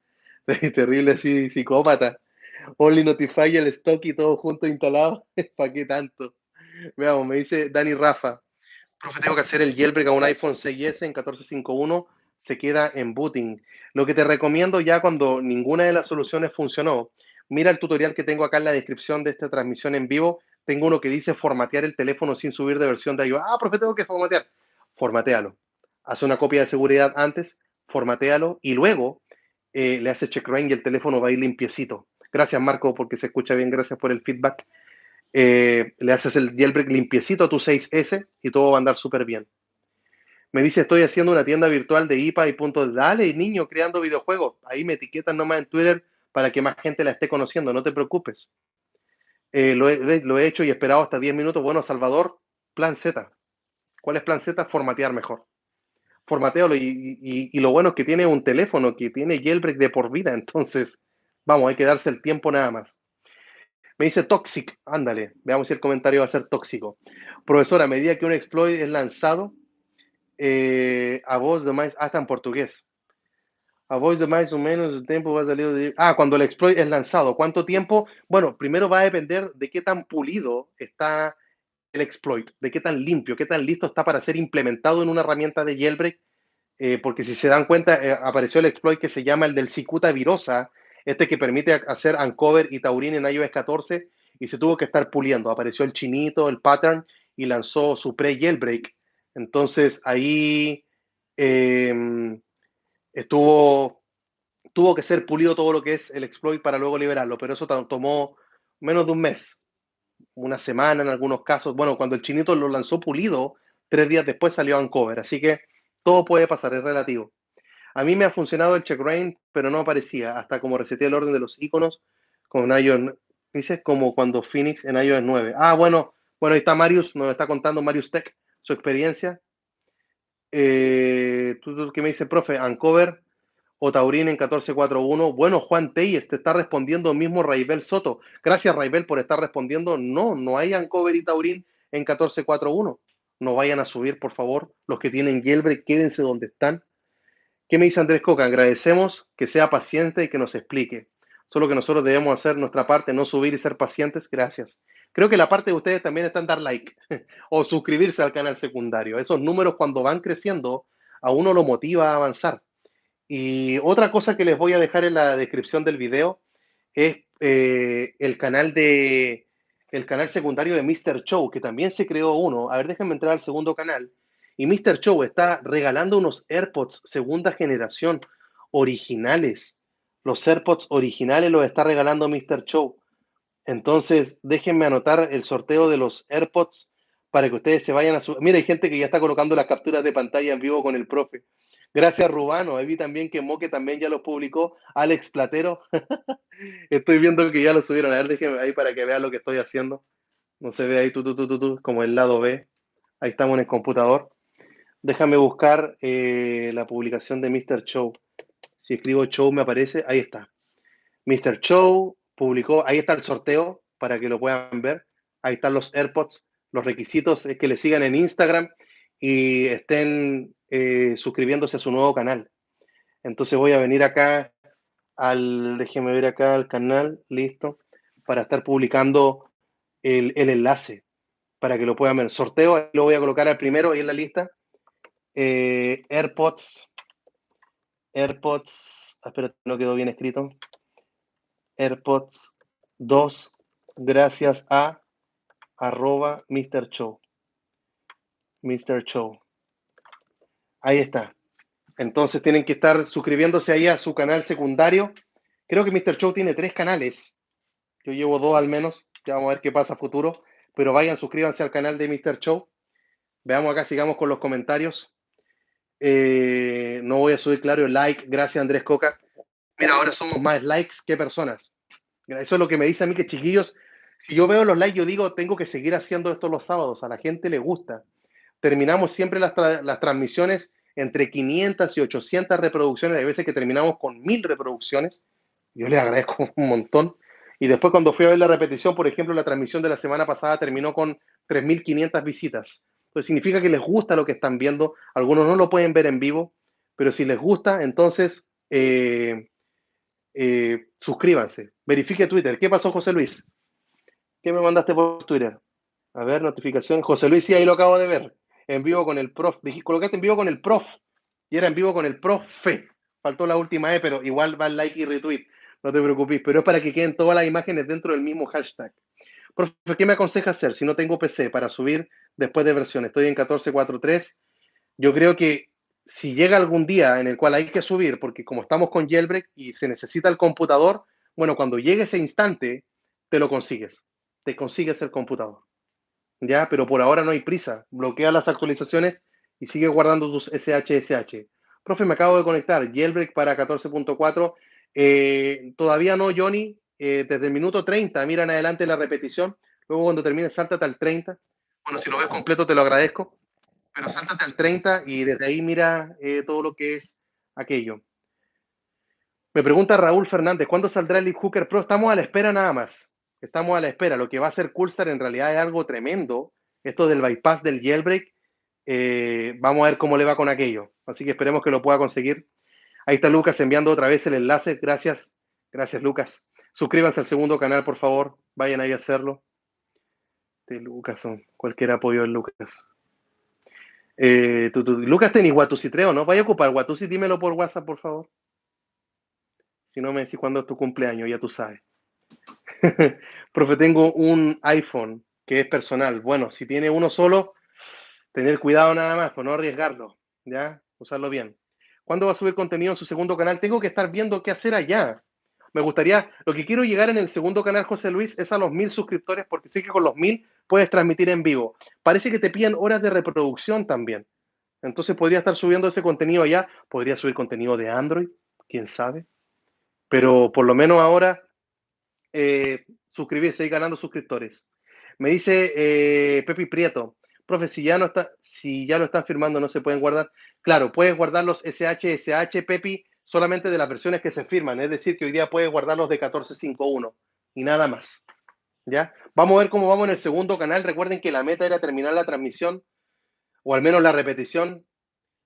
terrible sí, psicópata. Only Notify el stock y todo junto instalado. ¿Para qué tanto? Veamos, me dice Dani Rafa. Profe, tengo que hacer el jailbreak a un iPhone 6S en 14.5.1, se queda en booting. Lo que te recomiendo ya cuando ninguna de las soluciones funcionó, mira el tutorial que tengo acá en la descripción de esta transmisión en vivo. Tengo uno que dice formatear el teléfono sin subir de versión de iOS. Profe, tengo que formatear. Formatealo. Haz una copia de seguridad antes, formatealo y luego le hace check rain y el teléfono va a ir limpiecito. Gracias, Marco, porque se escucha bien. Gracias por el feedback. Le haces el jailbreak limpiecito a tu 6S y todo va a andar súper bien. Me dice, estoy haciendo una tienda virtual de IPA y punto. Dale, niño, creando videojuegos. Ahí me etiquetan nomás en Twitter para que más gente la esté conociendo, no te preocupes. Lo he hecho y he esperado hasta 10 minutos. Bueno, Salvador, plan Z. ¿Cuál es plan Z? Formatear mejor. Formatealo y lo bueno es que tiene un teléfono que tiene jailbreak de por vida, entonces, vamos, hay que darse el tiempo nada más. Me dice Toxic, ándale, veamos si el comentario va a ser tóxico. Profesora, a medida que un exploit es lanzado, a voz de más, hasta en portugués. A voz de más o menos el tiempo va a salir de... cuando el exploit es lanzado, ¿cuánto tiempo? Bueno, primero va a depender de qué tan pulido está el exploit, de qué tan limpio, qué tan listo está para ser implementado en una herramienta de jailbreak, porque si se dan cuenta, apareció el exploit que se llama el del cicuta virosa, este que permite hacer uncover y taurin en iOS 14, y se tuvo que estar puliendo. Apareció el chinito, el pattern, y lanzó su pre-jailbreak. Entonces ahí eh, estuvo, tuvo que ser pulido todo lo que es el exploit para luego liberarlo, pero eso tomó menos de un mes, una semana en algunos casos. Bueno, cuando el chinito lo lanzó pulido, 3 días después salió uncover, así que todo puede pasar, es relativo. A mí me ha funcionado el check-rain, pero no aparecía, hasta como reseteé el orden de los iconos con iOS. Dice como cuando Phoenix en iOS 9. Bueno, ahí está Marius, nos está contando Marius Tech, su experiencia. ¿Tú qué me dice, profe? Uncover o Taurín en 14.4.1. Bueno, Juan Teyes te está respondiendo mismo Raibel Soto. Gracias, Raibel, por estar respondiendo. No, no hay Uncover y Taurín en 14.4.1. No vayan a subir, por favor. Los que tienen jailbreak, quédense donde están. ¿Qué me dice Andrés Coca? Agradecemos que sea paciente y que nos explique. Solo que nosotros debemos hacer nuestra parte, no subir y ser pacientes. Gracias. Creo que la parte de ustedes también está en dar like o suscribirse al canal secundario. Esos números cuando van creciendo a uno lo motiva a avanzar. Y otra cosa que les voy a dejar en la descripción del video es el canal secundario de Mr. Show, que también se creó uno. A ver, déjenme entrar al segundo canal. Y Mr. Show está regalando unos AirPods segunda generación originales. Los AirPods originales los está regalando Mr. Show. Entonces, déjenme anotar el sorteo de los AirPods para que ustedes se vayan a su... Mira, hay gente que ya está colocando las capturas de pantalla en vivo con el profe. Gracias, Rubano. Ahí vi también que Moque también ya los publicó. Alex Platero. Estoy viendo que ya lo subieron. A ver, déjenme ahí para que vean lo que estoy haciendo. No se ve ahí como el lado B. Ahí estamos en el computador. Déjame buscar la publicación de Mr. Show. Si escribo Show me aparece. Ahí está. Mr. Show publicó, ahí está el sorteo para que lo puedan ver. Ahí están los AirPods. Los requisitos es que le sigan en Instagram y estén suscribiéndose a su nuevo canal. Entonces voy a venir acá déjeme ver acá al canal, listo, para estar publicando el enlace para que lo puedan ver. Sorteo, lo voy a colocar al primero ahí en la lista. AirPods, espera, no quedó bien escrito. AirPods 2, gracias a @Mr. Show. Mr. Show. Ahí está. Entonces tienen que estar suscribiéndose ahí a su canal secundario. Creo que Mr. Show tiene 3 canales. Yo llevo 2 al menos. Ya vamos a ver qué pasa a futuro. Pero vayan, suscríbanse al canal de Mr. Show. Veamos acá, sigamos con los comentarios. No voy a subir, claro, el like. Gracias, Andrés Coca. Mira, ahora somos más likes que personas. Eso es lo que me dice a mí, que chiquillos, si yo veo los likes, yo digo, tengo que seguir haciendo esto los sábados. A la gente le gusta. Terminamos siempre las transmisiones entre 500 y 800 reproducciones. Hay veces que terminamos con 1000 reproducciones. Yo les agradezco un montón. Y después cuando fui a ver la repetición, por ejemplo, la transmisión de la semana pasada terminó con 3500 visitas. Entonces significa que les gusta lo que están viendo. Algunos no lo pueden ver en vivo, pero si les gusta, entonces suscríbanse. Verifique Twitter. ¿Qué pasó, José Luis? ¿Qué me mandaste por Twitter? A ver, notificación. José Luis, sí, ahí lo acabo de ver. En vivo con el prof. Colocaste en vivo con el prof. Y era en vivo con el profe. Faltó la última E, pero igual va el like y retweet. No te preocupes. Pero es para que queden todas las imágenes dentro del mismo hashtag. Profe, ¿qué me aconseja hacer si no tengo PC para subir después de versión? Estoy en 14.4.3. Yo creo que si llega algún día en el cual hay que subir, porque como estamos con jailbreak y se necesita el computador, bueno, cuando llegue ese instante, te lo consigues. Te consigues el computador. Ya, pero por ahora no hay prisa. Bloquea las actualizaciones y sigue guardando tus SHSH. Profe, me acabo de conectar. Jailbreak para 14.4. Todavía no, Johnny. Desde el minuto 30, mira en adelante la repetición. Luego cuando termine, sáltate al 30. Bueno, si lo ves completo, te lo agradezco. Pero sáltate al 30 y desde ahí mira todo lo que es aquello. Me pregunta Raúl Fernández, ¿cuándo saldrá el Leaf Hooker Pro? Estamos a la espera nada más. Estamos a la espera. Lo que va a hacer Coolstar en realidad es algo tremendo. Esto del bypass del jailbreak. Vamos a ver cómo le va con aquello. Así que esperemos que lo pueda conseguir. Ahí está Lucas enviando otra vez el enlace. Gracias. Gracias, Lucas. Suscríbanse al segundo canal, por favor. Vayan ahí a hacerlo. De Lucas, cualquier apoyo de Lucas. Lucas, tenés Watusi 3 o no? Vaya a ocupar Watusi, dímelo por WhatsApp, por favor. Si no me decís cuándo es tu cumpleaños, ya tú sabes. Profe, tengo un iPhone que es personal. Bueno, si tiene uno solo, tener cuidado nada más, por no arriesgarlo, ¿ya? Usarlo bien. ¿Cuándo va a subir contenido en su segundo canal? Tengo que estar viendo qué hacer allá. Me gustaría, lo que quiero llegar en el segundo canal, José Luis, es a los 1000 suscriptores, porque sé que con los 1000 puedes transmitir en vivo. Parece que te piden horas de reproducción también. Entonces podría estar subiendo ese contenido allá. Podría subir contenido de Android, quién sabe. Pero por lo menos ahora suscribirse y ganando suscriptores. Me dice Pepi Prieto, profe, si ya lo están firmando, no se pueden guardar. Claro, puedes guardar los SH, Pepi, solamente de las versiones que se firman. Es decir, que hoy día puedes guardarlos de 14.5.1 y nada más. ¿Ya? Vamos a ver cómo vamos en el segundo canal. Recuerden que la meta era terminar la transmisión o al menos la repetición.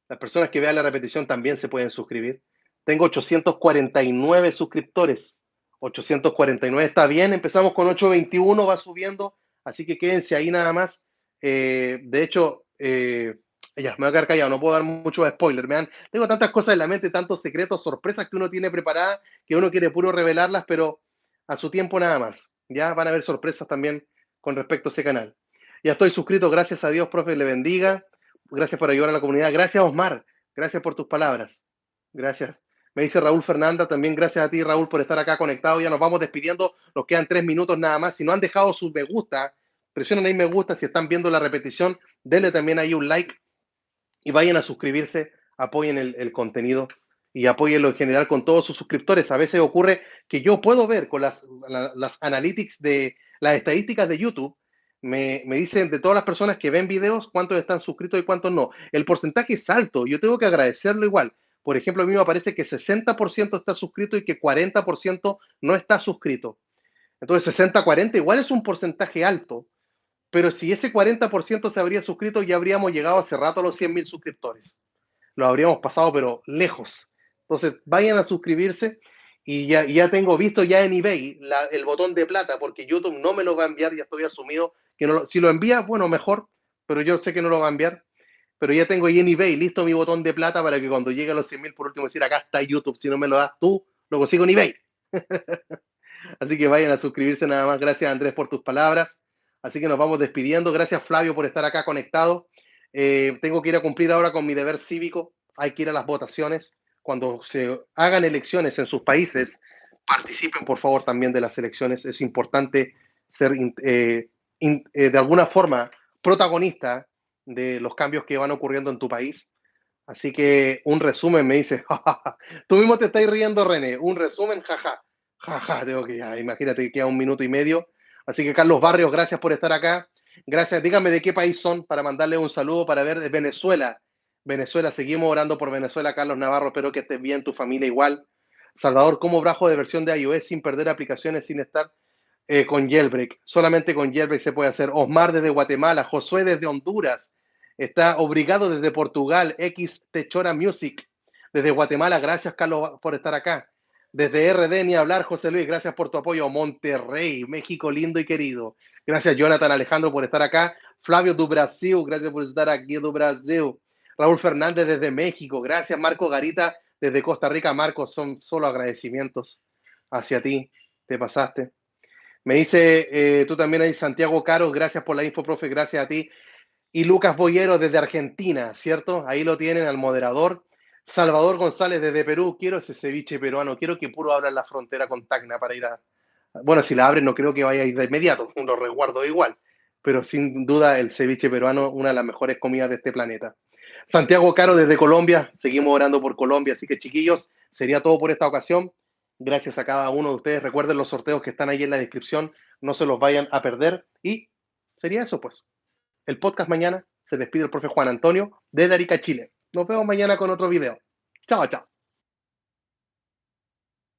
Las personas que vean la repetición también se pueden suscribir. Tengo 849 suscriptores. 849 está bien. Empezamos con 821, va subiendo. Así que quédense ahí nada más. De hecho, ya, me voy a quedar callado. No puedo dar muchos spoilers. Tengo tantas cosas en la mente, tantos secretos, sorpresas que uno tiene preparadas, que uno quiere puro revelarlas, pero a su tiempo nada más. Ya van a haber sorpresas también con respecto a ese canal. Ya estoy suscrito, gracias a Dios, profe, le bendiga. Gracias por ayudar a la comunidad. Gracias, Osmar. Gracias por tus palabras. Gracias. Me dice Raúl Fernanda, también gracias a ti, Raúl, por estar acá conectado. Ya nos vamos despidiendo. Nos quedan 3 minutos nada más. Si no han dejado sus me gusta, presionen ahí me gusta. Si están viendo la repetición, denle también ahí un like y vayan a suscribirse. Apoyen el contenido y apóyenlo en general con todos sus suscriptores. A veces ocurre que yo puedo ver con las analytics de las estadísticas de YouTube, me dicen de todas las personas que ven videos cuántos están suscritos y cuántos no. El porcentaje es alto, yo tengo que agradecerlo igual. Por ejemplo, a mí me parece que 60% está suscrito y que 40% no está suscrito. Entonces, 60-40 igual es un porcentaje alto, pero si ese 40% se habría suscrito, ya habríamos llegado hace rato a los 100.000 suscriptores. Lo habríamos pasado, pero lejos. Entonces, vayan a suscribirse y ya tengo visto ya en eBay el botón de plata, porque YouTube no me lo va a enviar, ya estoy asumido que no si lo envía, bueno, mejor, pero yo sé que no lo va a enviar. Pero ya tengo ahí en eBay listo mi botón de plata para que cuando llegue a los 100.000, por último, decir acá está YouTube. Si no me lo das tú, lo consigo en eBay. Así que vayan a suscribirse nada más. Gracias, Andrés, por tus palabras. Así que nos vamos despidiendo. Gracias, Flavio, por estar acá conectado. Tengo que ir a cumplir ahora con mi deber cívico. Hay que ir a las votaciones. Cuando se hagan elecciones en sus países, participen, por favor, también de las elecciones. Es importante ser, de alguna forma, protagonista de los cambios que van ocurriendo en tu país. Así que un resumen me dice, jajaja. Tú mismo te estás riendo, René. Un resumen, jaja. Jaja, tengo que ya, imagínate que queda 1 minuto y medio. Así que Carlos Barrios, gracias por estar acá. Gracias, díganme de qué país son para mandarle un saludo para ver de Venezuela. Venezuela, seguimos orando por Venezuela, Carlos Navarro, espero que estés bien, tu familia igual. Salvador, ¿cómo bajo de versión de iOS sin perder aplicaciones, sin estar con jailbreak? Solamente con jailbreak se puede hacer. Osmar desde Guatemala, Josué desde Honduras, está Obrigado desde Portugal, X Techora Music desde Guatemala, gracias Carlos por estar acá. Desde RD ni hablar, José Luis, gracias por tu apoyo. Monterrey, México lindo y querido. Gracias Jonathan Alejandro por estar acá. Flavio do Brasil, gracias por estar aquí do Brasil. Raúl Fernández desde México, gracias Marco Garita desde Costa Rica. Marcos, son solo agradecimientos hacia ti, te pasaste. Me dice, tú también ahí, Santiago Caro, gracias por la info, profe, gracias a ti. Y Lucas Boyero desde Argentina, ¿cierto? Ahí lo tienen al moderador. Salvador González desde Perú, quiero ese ceviche peruano, quiero que puro abran la frontera con Tacna para ir a... Bueno, si la abren no creo que vaya a ir de inmediato, lo resguardo igual, pero sin duda el ceviche peruano, una de las mejores comidas de este planeta. Santiago Caro desde Colombia, seguimos orando por Colombia, así que chiquillos, sería todo por esta ocasión. Gracias a cada uno de ustedes. Recuerden los sorteos que están ahí en la descripción, no se los vayan a perder. Y sería eso, pues. El podcast mañana se despide el profe Juan Antonio desde Arica, Chile. Nos vemos mañana con otro video. Chao, chao.